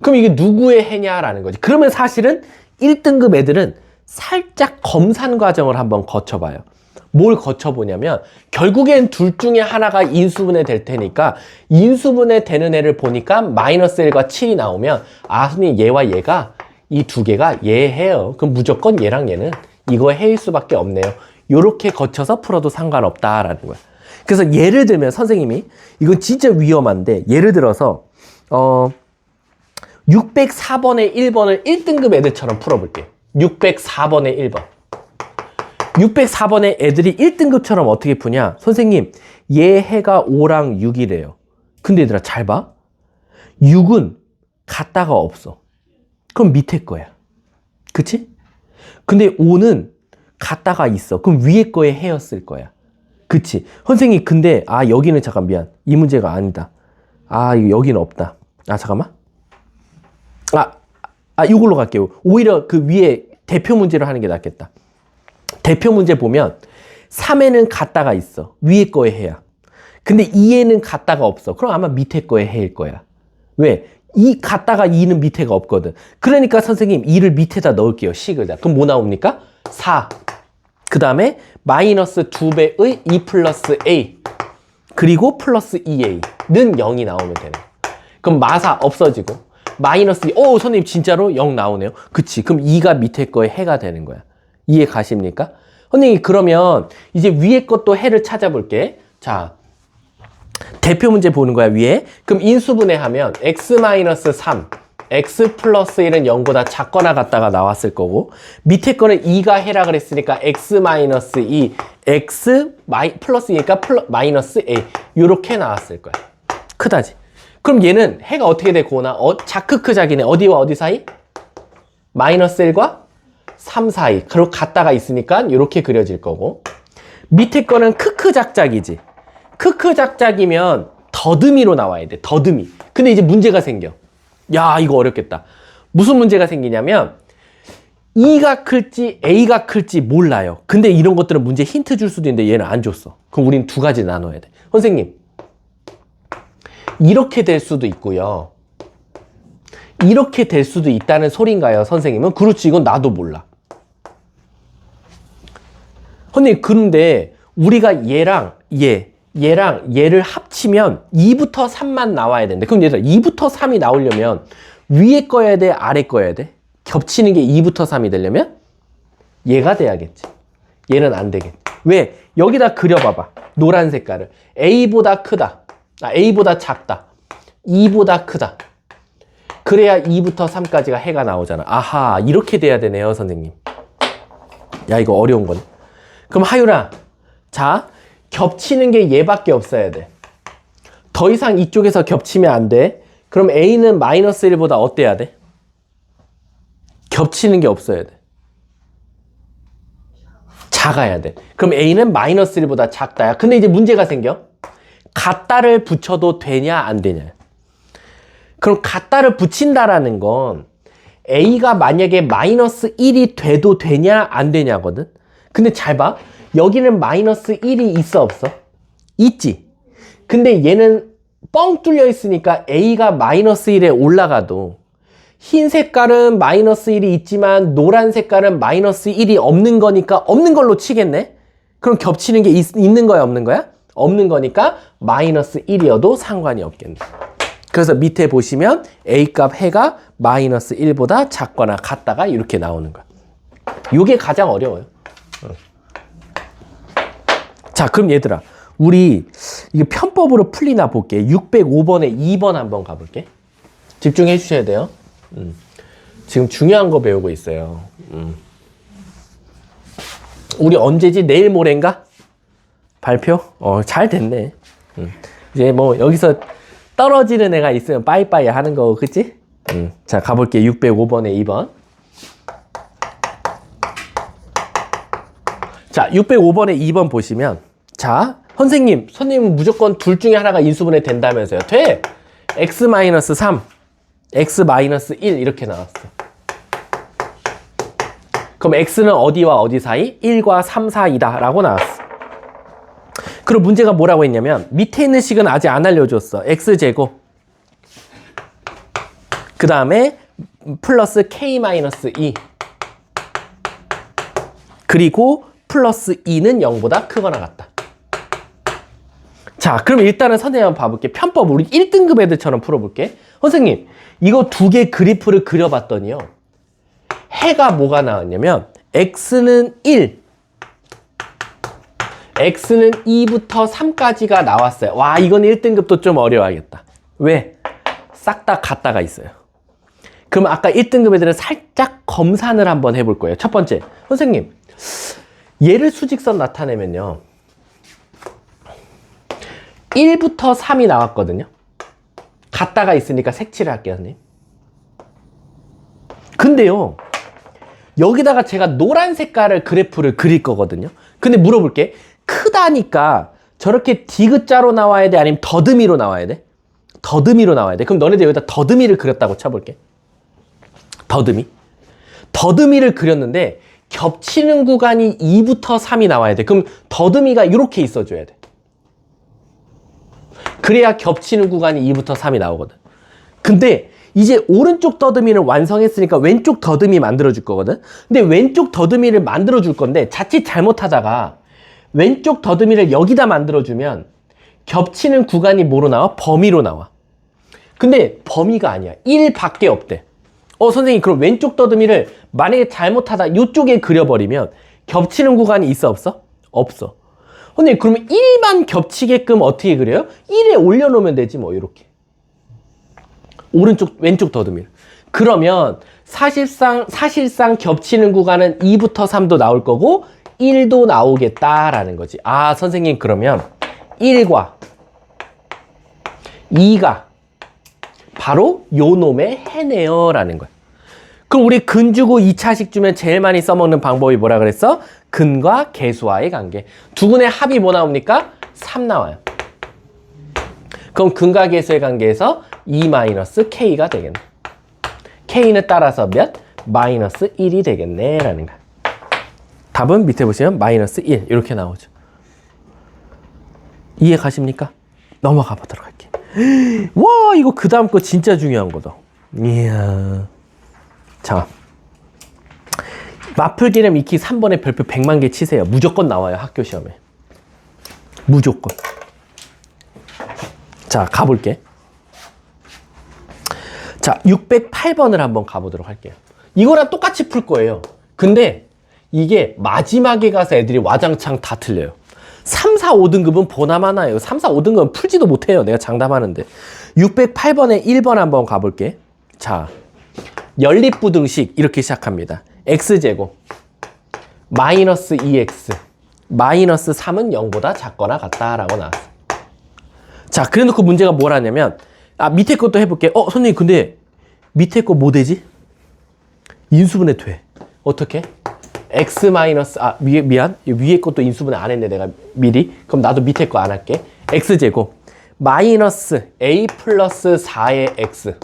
Speaker 1: 그럼 이게 누구의 해냐라는 거지. 그러면 사실은 1등급 애들은 살짝 검산 과정을 한번 거쳐봐요. 뭘 거쳐보냐면 결국엔 둘 중에 하나가 인수분해 될 테니까 인수분해 되는 애를 보니까 마이너스 1과 7이 나오면 아, 선생님 얘와 얘가 이 두 개가 얘해요. 그럼 무조건 얘랑 얘는 이거 해일 수밖에 없네요. 요렇게 거쳐서 풀어도 상관없다라는 거야. 그래서 예를 들면 선생님이 이건 진짜 위험한데 예를 들어서 604번의 1번을 1등급 애들처럼 풀어볼게요. 604번의 1번. 604번의 애들이 1등급처럼 어떻게 푸냐? 선생님, 얘 해가 5랑 6이래요. 근데 얘들아, 잘 봐. 6은 갔다가 없어. 그럼 밑에 거야. 그치? 근데 5는 갔다가 있어. 그럼 위에 거에 해였을 거야. 그치? 선생님, 근데, 여기는 잠깐 미안. 이 문제가 아니다. 여기는 없다. 잠깐만. 이걸로 갈게요. 오히려 그 위에 대표 문제로 하는 게 낫겠다. 대표 문제 보면 3에는 갔다가 있어. 위에 거에 해야. 근데 2에는 갔다가 없어. 그럼 아마 밑에 거에 해일 거야. 왜? 이 갔다가 2는 밑에가 없거든. 그러니까 선생님 2를 밑에다 넣을게요. 식을 다. 그럼 뭐 나옵니까? 4. 그 다음에 마이너스 2배의 2 플러스 a 그리고 플러스 2a는 0이 나오면 되네. 그럼 마사 없어지고 마이너스 2. 선생님 진짜로 0 나오네요. 그치. 그럼 2가 밑에 거에 해가 되는 거야. 이해 가십니까? 선생님 그러면 이제 위에 것도 해를 찾아볼게. 자, 대표 문제 보는 거야 위에. 그럼 인수분해하면 x-3 x 플러스 1은 0보다 작거나 같다가 나왔을 거고 밑에 거는 2가 해라 그랬으니까 x-2 x 플러스 2니까 마이너스 a 요렇게 나왔을 거야. 크다지. 그럼 얘는 해가 어떻게 되고 나 자크크작이네. 어디와 어디 사이? 마이너스 1과 3 사이. 그리고 같다가 있으니까 이렇게 그려질 거고, 밑에 거는 크크작작이지. 크크작작이면 더듬이로 나와야 돼. 더듬이. 근데 이제 문제가 생겨. 야, 이거 어렵겠다. 무슨 문제가 생기냐면 E가 클지 A가 클지 몰라요. 근데 이런 것들은 문제 힌트 줄 수도 있는데 얘는 안 줬어. 그럼 우린 두 가지 나눠야 돼. 선생님, 이렇게 될 수도 있고요, 이렇게 될 수도 있다는 소린가요, 선생님은? 그렇지, 이건 나도 몰라. 선생님, 그런데 우리가 얘랑 얘를 합치면 2부터 3만 나와야 되는데, 그럼 얘들아, 2부터 3이 나오려면 위에 거야 돼, 아래 거야 돼? 겹치는 게 2부터 3이 되려면 얘가 돼야겠지. 얘는 안 되겠지. 왜? 여기다 그려봐봐. 노란 색깔을. A보다 크다. A보다 작다. 2보다 크다. 그래야 2부터 3까지가 해가 나오잖아. 아하, 이렇게 돼야 되네요, 선생님. 야, 이거 어려운 거네. 그럼 하율아, 자, 겹치는 게 얘밖에 없어야 돼. 더 이상 이쪽에서 겹치면 안 돼. 그럼 A는 마이너스 1보다 어때야 돼? 겹치는 게 없어야 돼. 작아야 돼. 그럼 A는 마이너스 1보다 작다야. 근데 이제 문제가 생겨. 같다를 붙여도 되냐 안 되냐. 그럼 같다를 붙인다라는 건 A가 만약에 마이너스 1이 돼도 되냐 안 되냐거든. 근데 잘 봐. 여기는 마이너스 1이 있어 없어? 있지. 근데 얘는 뻥 뚫려 있으니까 A가 마이너스 1에 올라가도 흰 색깔은 마이너스 1이 있지만 노란 색깔은 마이너스 1이 없는 거니까 없는 걸로 치겠네? 그럼 겹치는 게 있는 거야 없는 거야? 없는 거니까 마이너스 1이어도 상관이 없겠네. 그래서 밑에 보시면 A값 해가 마이너스 1보다 작거나 같다가 이렇게 나오는 거야. 이게 가장 어려워요. 자, 그럼 얘들아, 우리 이게 편법으로 풀리나 볼게. 605번에 2번 한번 가볼게. 집중해 주셔야 돼요. 지금 중요한 거 배우고 있어요. 우리 언제지? 내일 모레인가? 발표? 잘 됐네. 이제 뭐 여기서 떨어지는 애가 있으면 빠이빠이 하는 거, 그치? 자, 가볼게. 605번에 2번. 자, 605번에 2번 보시면, 자, 선생님은 무조건 둘 중에 하나가 인수분해 된다면서요. 돼! x-3, x-1 이렇게 나왔어. 그럼 x는 어디와 어디 사이? 1과 3 사이다 라고 나왔어. 그리고 문제가 뭐라고 했냐면 밑에 있는 식은 아직 안 알려줬어. x제곱 그 다음에 플러스 k-2 그리고 플러스 2는 0보다 크거나 같다. 자, 그럼 일단은 선생님 한번 봐볼게. 편법 우리 1등급 애들처럼 풀어볼게. 선생님, 이거 두 개 그래프를 그려봤더니요, 해가 뭐가 나왔냐면 x는 1, x는 2부터 3까지가 나왔어요. 와, 이건 1등급도 좀 어려워하겠다. 왜? 싹 다 같다가 있어요. 그럼 아까 1등급 애들은 살짝 검산을 한번 해볼 거예요. 첫 번째, 선생님, 얘를 수직선 나타내면요, 1부터 3이 나왔거든요. 같다가 있으니까 색칠을 할게요, 선생님. 근데요, 여기다가 제가 노란 색깔을 그래프를 그릴 거거든요. 근데 물어볼게. 크다니까 저렇게 디귿자로 나와야 돼? 아니면 더듬이로 나와야 돼? 더듬이로 나와야 돼. 그럼 너네들 여기다 더듬이를 그렸다고 쳐볼게. 더듬이를 그렸는데 겹치는 구간이 2부터 3이 나와야 돼. 그럼 더듬이가 이렇게 있어줘야 돼. 그래야 겹치는 구간이 2부터 3이 나오거든. 근데 이제 오른쪽 더듬이를 완성했으니까 왼쪽 더듬이 만들어줄 거거든. 근데 왼쪽 더듬이를 만들어줄 건데 자칫 잘못하다가 왼쪽 더듬이를 여기다 만들어주면 겹치는 구간이 뭐로 나와? 범위로 나와. 근데 범위가 아니야. 1밖에 없대. 선생님, 그럼 왼쪽 더듬이를 만약에 잘못하다 이쪽에 그려버리면 겹치는 구간이 있어 없어? 없어. 선생님, 그러면 1만 겹치게끔 어떻게 그려요? 1에 올려놓으면 되지 뭐, 이렇게. 왼쪽 더듬이를. 그러면 사실상 겹치는 구간은 2부터 3도 나올 거고 1도 나오겠다라는 거지. 아, 선생님, 그러면 1과 2가 바로 요 놈의 해네요 라는 거야. 그럼 우리 근 주고 2차식 주면 제일 많이 써먹는 방법이 뭐라 그랬어? 근과 계수와의 관계. 두 근의 합이 뭐 나옵니까? 3 나와요. 그럼 근과 계수의 관계에서 2-k가 되겠네. k는 따라서 몇? 마이너스 1이 되겠네 라는 거야. 답은 밑에 보시면 마이너스 1 이렇게 나오죠. 이해 가십니까? 넘어가 보도록 할게요. 와, 이거 그 다음 거 진짜 중요한 거다. 이야. 자, 맞풀기름 익히 3번에 별표 100만 개 치세요. 무조건 나와요, 학교 시험에. 무조건. 자, 가볼게. 자, 608번을 한번 가보도록 할게요. 이거랑 똑같이 풀 거예요. 근데 이게 마지막에 가서 애들이 와장창 다 틀려요. 3, 4, 5등급은 보나마나요. 3, 4, 5등급은 풀지도 못해요. 내가 장담하는데. 608번에 1번 한번 가볼게. 자, 연립부등식 이렇게 시작합니다. x제곱 마이너스 2x 마이너스 3은 0보다 작거나 같다라고 나왔어. 자, 그래놓고 문제가 뭐라냐면 밑에 것도 해볼게. 선생님 근데 밑에 거 뭐 되지? 인수분해 돼. 어떻게? x 마이너스 미안 위에 것도 인수분해 안 했네 내가 미리. 그럼 나도 밑에 거 안 할게. x제곱 마이너스 a 플러스 4의 x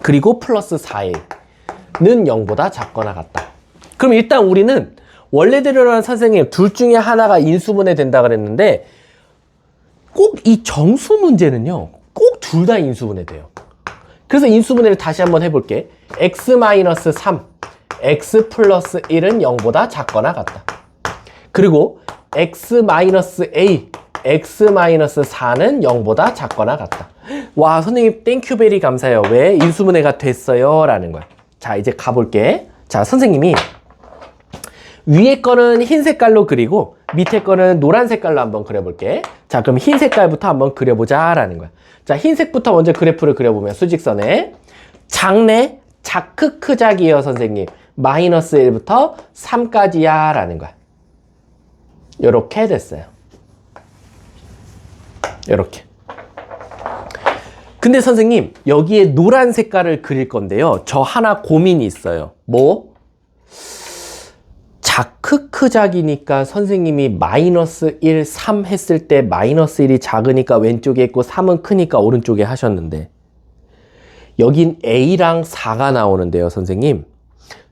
Speaker 1: 그리고 플러스 4a는 0보다 작거나 같다. 그럼 일단 우리는 원래대로라는 선생님 둘 중에 하나가 인수분해 된다 그랬는데 꼭 이 정수 문제는요 꼭 둘 다 인수분해 돼요. 그래서 인수분해를 다시 한번 해볼게. x 마이너스 3 x 플러스 1은 0보다 작거나 같다. 그리고 x 마이너스 a x 마이너스 4는 0보다 작거나 같다. 와, 선생님 땡큐베리 감사해요. 왜? 인수분해가 됐어요 라는 거야. 자, 이제 가볼게. 자, 선생님이 위에 거는 흰 색깔로 그리고 밑에 거는 노란 색깔로 한번 그려볼게. 자, 그럼 흰 색깔부터 한번 그려보자 라는 거야. 자, 흰색부터 먼저 그래프를 그려보면 수직선에 장래 자크크작이에요 선생님. 마이너스 1부터 3까지야 라는 거야. 요렇게 됐어요. 요렇게. 근데 선생님 여기에 노란 색깔을 그릴 건데요. 저 하나 고민이 있어요. 뭐? 자크크작이니까 선생님이 마이너스 1, 3 했을 때 마이너스 1이 작으니까 왼쪽에 있고 3은 크니까 오른쪽에 하셨는데 여긴 A랑 4가 나오는데요. 선생님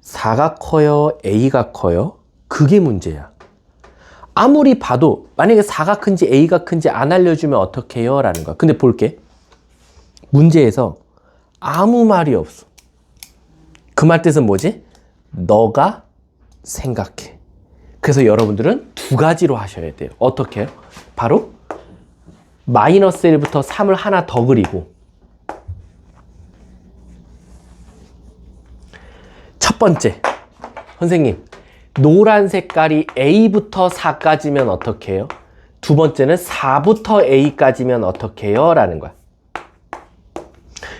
Speaker 1: 4가 커요? A가 커요? 그게 문제야. 아무리 봐도 만약에 4가 큰지 A가 큰지 안 알려주면 어떡해요? 라는 거야. 근데 볼게. 문제에서 아무 말이 없어. 그 말 뜻은 뭐지? 너가 생각해. 그래서 여러분들은 두 가지로 하셔야 돼요. 어떻게 해요? 바로 마이너스 1부터 3을 하나 더 그리고 첫 번째, 선생님 노란 색깔이 A부터 4까지면 어떻게 해요? 두 번째는 4부터 A까지면 어떻게 해요? 라는 거야.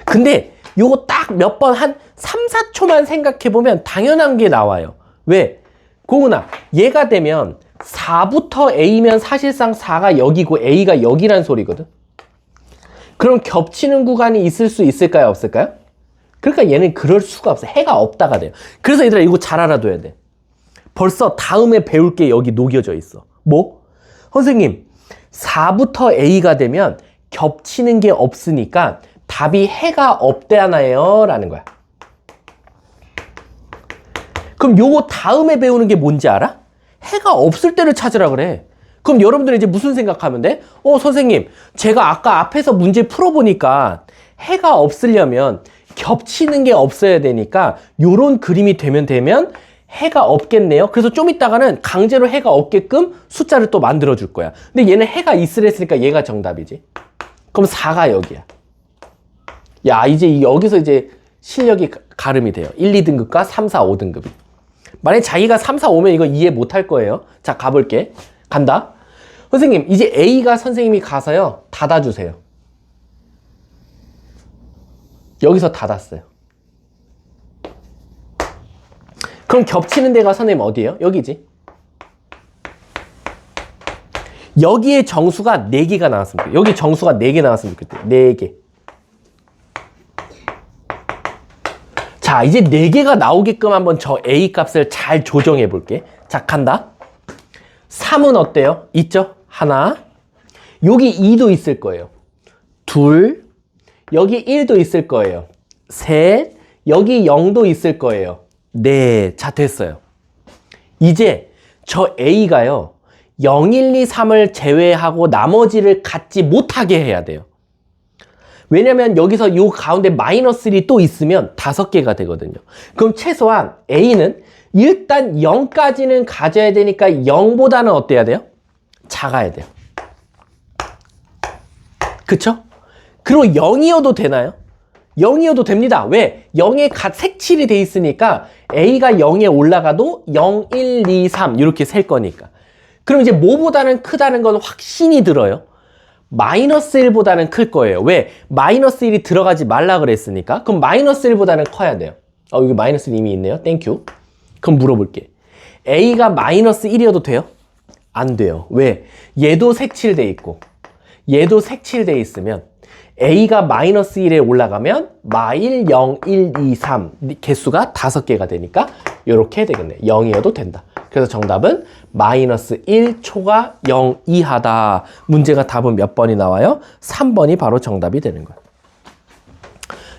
Speaker 1: 근데 요거 딱 몇 번 한 3, 4초만 생각해보면 당연한 게 나와요. 왜? 고은아, 얘가 되면 4부터 A면 사실상 4가 여기고 A가 여기란 소리거든. 그럼 겹치는 구간이 있을 수 있을까요? 없을까요? 그러니까 얘는 그럴 수가 없어. 해가 없다가 돼요. 그래서 얘들아 이거 잘 알아둬야 돼. 벌써 다음에 배울 게 여기 녹여져 있어. 뭐? 선생님 4부터 A가 되면 겹치는 게 없으니까 답이 해가 없대하나요? 라는 거야. 그럼 요거 다음에 배우는 게 뭔지 알아? 해가 없을 때를 찾으라 그래. 그럼 여러분들은 이제 무슨 생각하면 돼? 선생님 제가 아까 앞에서 문제 풀어보니까 해가 없으려면 겹치는 게 없어야 되니까 요런 그림이 되면 해가 없겠네요. 그래서 좀 이따가는 강제로 해가 없게끔 숫자를 또 만들어 줄 거야. 근데 얘는 해가 있으랬으니까 얘가 정답이지. 그럼 4가 여기야. 야, 이제 여기서 이제 실력이 가름이 돼요. 1, 2등급과 3, 4, 5등급이. 만약에 자기가 3, 4, 5면 이거 이해 못 할 거예요. 자, 가볼게. 간다. 선생님, 이제 A가 선생님이 가서요. 닫아주세요. 여기서 닫았어요. 그럼 겹치는 데가 선생님 어디예요? 여기지. 여기에 정수가 4개가 나왔습니다. 여기 정수가 4개 나왔으면 좋겠대요. 4개. 자, 이제 4개가 나오게끔 한번 저 A 값을 잘 조정해 볼게. 자, 간다. 3은 어때요? 있죠? 하나. 여기 2도 있을 거예요. 둘. 여기 1도 있을 거예요. 셋. 여기 0도 있을 거예요. 네. 자, 됐어요. 이제 저 A가요. 0, 1, 2, 3을 제외하고 나머지를 갖지 못하게 해야 돼요. 왜냐면 여기서 요 가운데 마이너스 1이 또 있으면 5개가 되거든요. 그럼 최소한 A는 일단 0까지는 가져야 되니까 0보다는 어때야 돼요? 작아야 돼요. 그쵸? 그리고 0이어도 되나요? 0이어도 됩니다. 왜? 0에 색칠이 돼 있으니까 A가 0에 올라가도 0, 1, 2, 3 이렇게 셀 거니까. 그럼 이제 뭐보다는 크다는 건 확신이 들어요. 마이너스 1보다는 클 거예요. 왜? 마이너스 1이 들어가지 말라 그랬으니까. 그럼 마이너스 1보다는 커야 돼요. 여기 마이너스 1 이미 있네요. 땡큐. 그럼 물어볼게. A가 마이너스 1이어도 돼요? 안 돼요. 왜? 얘도 색칠돼 있고 얘도 색칠돼 있으면 A가 마이너스 1에 올라가면 마1, 0, 1, 2, 3 개수가 5개가 되니까 이렇게 되겠네. 0이어도 된다. 그래서 정답은 마이너스 1초가 0 이하다. 문제가 답은 몇 번이 나와요? 3번이 바로 정답이 되는 거예요.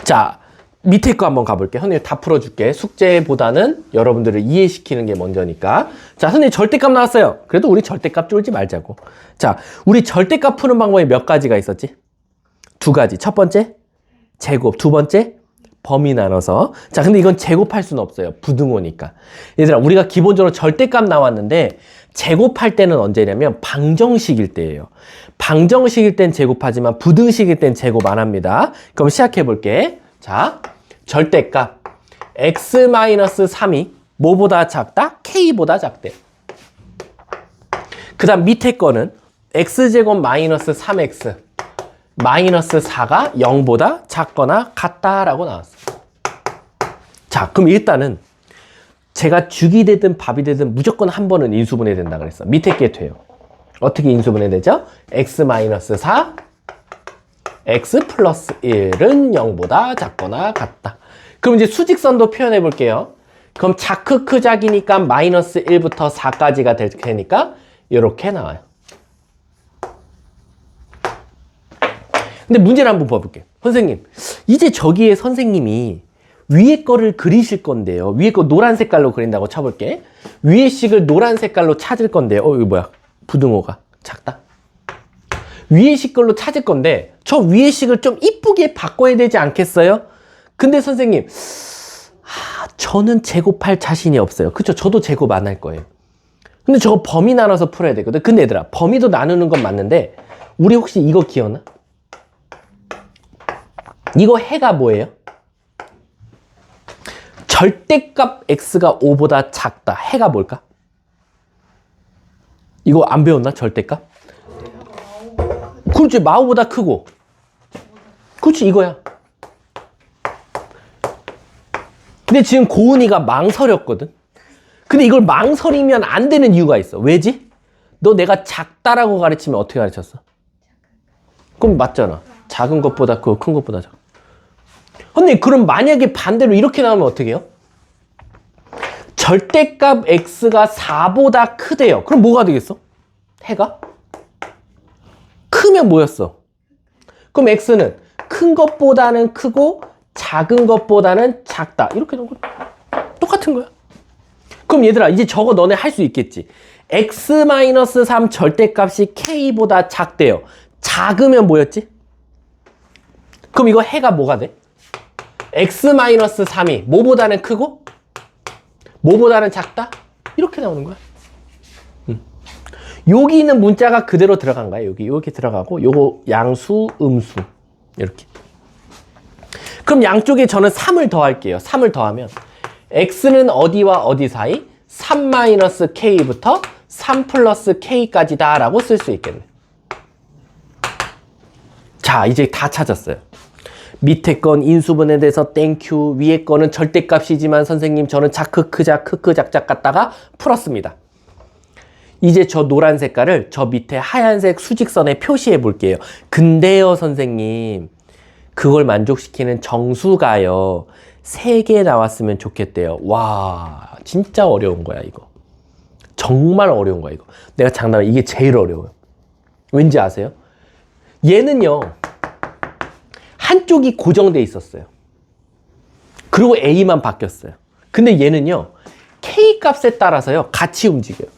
Speaker 1: 자, 밑에 거 한번 가볼게요. 선생님 다 풀어줄게. 숙제보다는 여러분들을 이해시키는 게 먼저니까. 자, 선생님 절대값 나왔어요. 그래도 우리 절대값 쫄지 말자고. 자, 우리 절대값 푸는 방법이 몇 가지가 있었지? 2가지. 첫 번째, 제곱. 두 번째, 범위 나눠서. 자, 근데 이건 제곱할 수는 없어요. 부등호니까. 얘들아, 우리가 기본적으로 절대값 나왔는데 제곱할 때는 언제냐면 방정식일 때예요. 방정식일 땐 제곱하지만 부등식일 땐 제곱 안 합니다. 그럼 시작해 볼게. 자, 절대값 x-3이 뭐보다 작다? k보다 작대. 그 다음 밑에 거는 x제곱 마이너스 3x 마이너스 4가 0보다 작거나 같다라고 나왔어요. 자, 그럼 일단은 제가 죽이 되든 밥이 되든 무조건 한 번은 인수분해 된다 그랬어. 밑에 게 돼요. 어떻게 인수분해 되죠? x-4 x 플러스 1은 0보다 작거나 같다. 그럼 이제 수직선도 표현해 볼게요. 그럼 자크크작이니까 마이너스 1부터 4까지가 될 테니까 이렇게 나와요. 근데 문제를 한번 봐볼게요. 선생님, 이제 저기에 선생님이 위에 거를 그리실 건데요. 위에 거 노란 색깔로 그린다고 쳐볼게. 위에 식을 노란 색깔로 찾을 건데요. 이거 뭐야? 부등호가 작다. 위에 식 걸로 찾을 건데 저 위에 식을 좀 이쁘게 바꿔야 되지 않겠어요? 근데 선생님, 저는 제곱할 자신이 없어요. 그쵸? 저도 제곱 안 할 거예요. 근데 저거 범위 나눠서 풀어야 되거든. 근데 얘들아, 범위도 나누는 건 맞는데 우리 혹시 이거 기억나? 이거 해가 뭐예요? 절대값 x가 5보다 작다. 해가 뭘까? 이거 안 배웠나? 절대값? 그렇지, 마오보다 크고. 그렇지, 이거야. 근데 지금 고은이가 망설였거든. 근데 이걸 망설이면 안 되는 이유가 있어. 왜지? 너 내가 작다라고 가르치면 어떻게 가르쳤어? 그럼 맞잖아. 작은 것보다 크고 큰 것보다 작아. 근데 그럼 만약에 반대로 이렇게 나오면 어떻게 해요? 절대값 x가 4보다 크대요. 그럼 뭐가 되겠어? 해가? 크면 뭐였어? 그럼 x는 큰 것보다는 크고 작은 것보다는 작다. 이렇게 나온 거야. 똑같은 거야. 그럼 얘들아, 이제 저거 너네 할 수 있겠지. x-3 절대값이 k보다 작대요. 작으면 뭐였지? 그럼 이거 해가 뭐가 돼? x-3이 뭐보다는 크고 뭐보다는 작다? 이렇게 나오는 거야. 여기 있는 문자가 그대로 들어간 거야. 여기 이렇게 들어가고 요거 양수, 음수 이렇게. 그럼 양쪽에 저는 3을 더할게요. 3을 더하면 x는 어디와 어디 사이? 3-k부터 3 플러스 k까지다 라고 쓸 수 있겠네. 자, 이제 다 찾았어요. 밑에 건 인수분해돼서 땡큐, 위에 거는 절대값이지만 선생님 저는 자크크작 크크작작 갖다가 풀었습니다. 이제 저 노란 색깔을 저 밑에 하얀색 수직선에 표시해 볼게요. 근데요 선생님, 그걸 만족시키는 정수가요 3개 나왔으면 좋겠대요. 와, 진짜 어려운 거야, 이거. 정말 어려운 거야, 이거. 내가 장담해, 이게 제일 어려워요. 왠지 아세요? 얘는요, 한쪽이 고정돼 있었어요. 그리고 A만 바뀌었어요. 근데 얘는요, K 값에 따라서요, 같이 움직여요.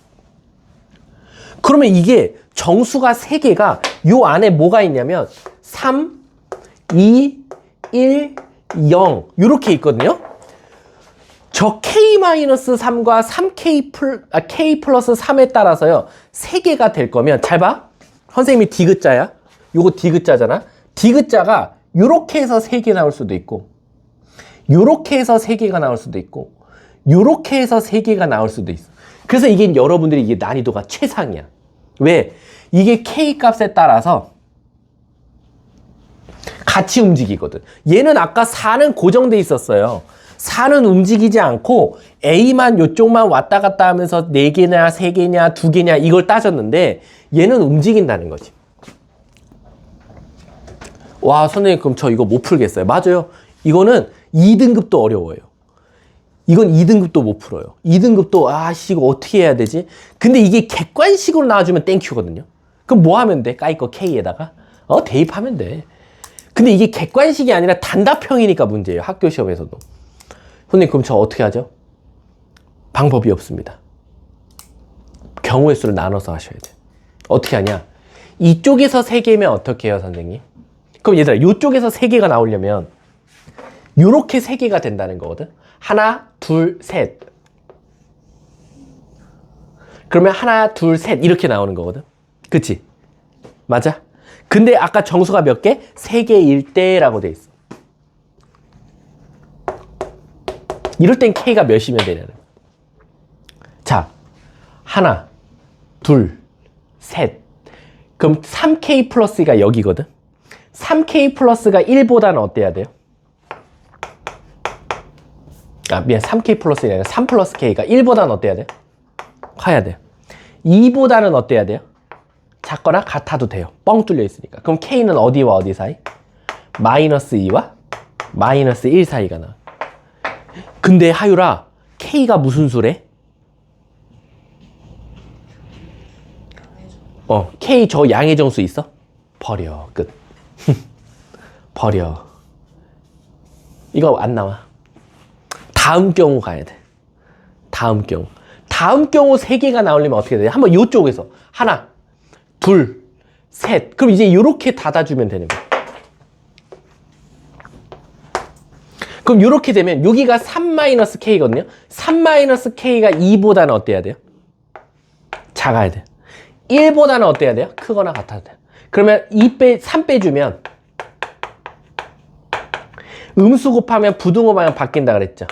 Speaker 1: 그러면 이게 정수가 3개가 요 안에 뭐가 있냐면 3, 2, 1, 0 이렇게 있거든요. 저 K-3과 K 플러스 3에 따라서요 3개가 될 거면 잘 봐. 선생님이 디귿자야. 요거 디귿자잖아. 디귿자가 요렇게 해서 3개 나올 수도 있고 요렇게 해서 3개가 나올 수도 있고 요렇게 해서 3개가 나올 수도 있어. 그래서 이게 여러분들이 이게 난이도가 최상이야. 왜? 이게 K 값에 따라서 같이 움직이거든. 얘는 아까 4는 고정돼 있었어요. 4는 움직이지 않고 A만 요쪽만 왔다 갔다 하면서 4개냐 3개냐 2개냐 이걸 따졌는데 얘는 움직인다는 거지. 와, 선생님 그럼 저 이거 못 풀겠어요. 맞아요. 이거는 2등급도 어려워요. 이건 2등급도 못 풀어요. 2등급도 아씨 이거 어떻게 해야 되지? 근데 이게 객관식으로 나와주면 땡큐거든요. 그럼 뭐 하면 돼? 까이 거 K에다가 대입하면 돼. 근데 이게 객관식이 아니라 단답형이니까 문제예요. 학교 시험에서도. 선생님 그럼 저 어떻게 하죠? 방법이 없습니다. 경우의 수를 나눠서 하셔야 돼. 어떻게 하냐? 이쪽에서 3개면 어떻게 해요, 선생님? 그럼 얘들아, 이쪽에서 3개가 나오려면 요렇게 3개가 된다는 거거든. 하나, 둘, 셋. 그러면 하나, 둘, 셋 이렇게 나오는 거거든. 그치? 맞아? 근데 아까 정수가 몇 개? 3개일 때라고 돼 있어. 이럴 땐 K가 몇이면 되냐는 거야. 자, 하나, 둘, 셋. 그럼 3K 플러스가 여기거든. 3K 플러스가 1보다는 어때야 돼요? 미안, 3K 플러스가 아니라 3 플러스 K가 1보다는 어때야 돼? 커야 돼요. 2보다는 어때야 돼요? 작거나 같아도 돼요. 뻥 뚫려 있으니까. 그럼 K는 어디와 어디 사이? 마이너스 2와 마이너스 1 사이가 나와. 근데 하율아, K가 무슨 수래? K 저 양의 정수 있어? 버려. 끝. 버려. 이거 안 나와. 다음 경우 가야 돼. 다음 경우 3개가 나오려면 어떻게 돼요? 한번 이쪽에서 하나, 둘, 셋. 그럼 이제 이렇게 닫아주면 되는 거야. 그럼 이렇게 되면 여기가 3-K거든요. 3-K가 2보다는 어때야 돼요? 작아야 돼요. 1보다는 어때야 돼요? 크거나 같아야 돼요. 그러면 3 빼주면 음수 곱하면 부등호 방향 바뀐다 그랬죠.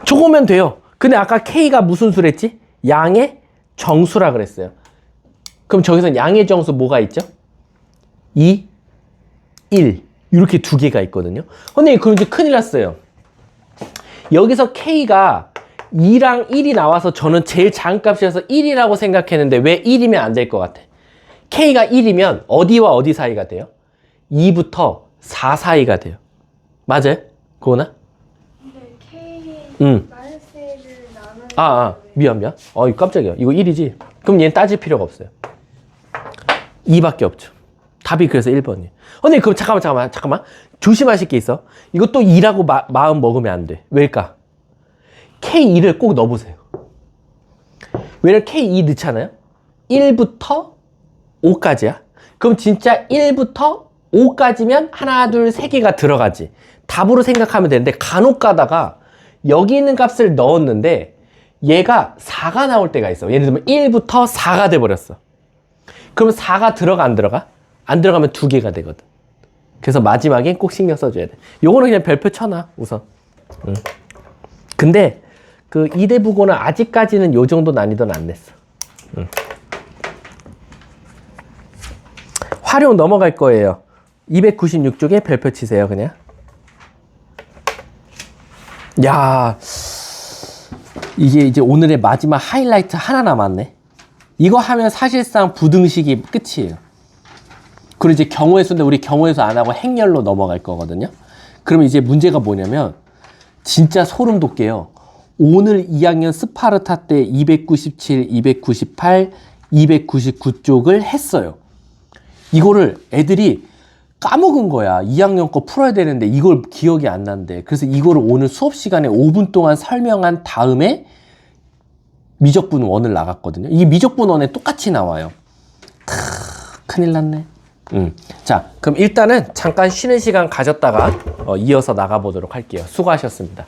Speaker 1: 저거면 돼요. 근데 아까 K가 무슨 수랬지? 양의 정수라 그랬어요. 그럼 저기서 양의 정수 뭐가 있죠? 2, 1 이렇게 2개가 있거든요. 근데 그럼 이제 큰일 났어요. 여기서 K가 2랑 1이 나와서 저는 제일 작은 값이어서 1이라고 생각했는데 왜 1이면 안 될 것 같아? K가 1이면 어디와 어디 사이가 돼요? 2부터 4 사이가 돼요. 맞아요? 그거나?
Speaker 2: 근데 K 마이너스 1을 나누는
Speaker 1: 미안. 깜짝이야. 이거 1이지? 그럼 얘는 따질 필요가 없어요. 2밖에 없죠. 답이 그래서 1번이에요. 근데 그럼 잠깐만. 조심하실 게 있어. 이것도 2라고 마음 먹으면 안 돼. 왜일까? K2를 꼭 넣어보세요. 왜냐면 K2 넣잖아요? 1부터 5까지야. 그럼 진짜 1부터 5까지면 하나, 둘, 3개가 들어가지. 답으로 생각하면 되는데 간혹 가다가 여기 있는 값을 넣었는데 얘가 4가 나올 때가 있어. 예를 들면 1부터 4가 돼버렸어. 그럼 4가 들어가 안 들어가? 안 들어가면 2개가 되거든. 그래서 마지막에 꼭 신경 써줘야 돼. 요거는 그냥 별표 쳐놔 우선. 근데 그 이대부고는 아직까지는 요 정도 난이도는 안 냈어. 활용 넘어갈 거예요. 296쪽에 별표 치세요 그냥. 야, 이게 이제 오늘의 마지막 하이라이트 하나 남았네. 이거 하면 사실상 부등식이 끝이에요. 그리고 이제 경우의 수인데 우리 경우의 수 안 하고 행렬로 넘어갈 거거든요. 그러면 이제 문제가 뭐냐면 진짜 소름 돋게요. 오늘 2학년 스파르타 때 297, 298, 299쪽을 했어요. 이거를 애들이 까먹은 거야. 2학년 거 풀어야 되는데 이걸 기억이 안 난대. 그래서 이거를 오늘 수업 시간에 5분 동안 설명한 다음에 미적분 원을 나갔거든요. 이게 미적분 원에 똑같이 나와요. 큰일 났네. 자, 그럼 일단은 잠깐 쉬는 시간 가졌다가 이어서 나가보도록 할게요. 수고하셨습니다.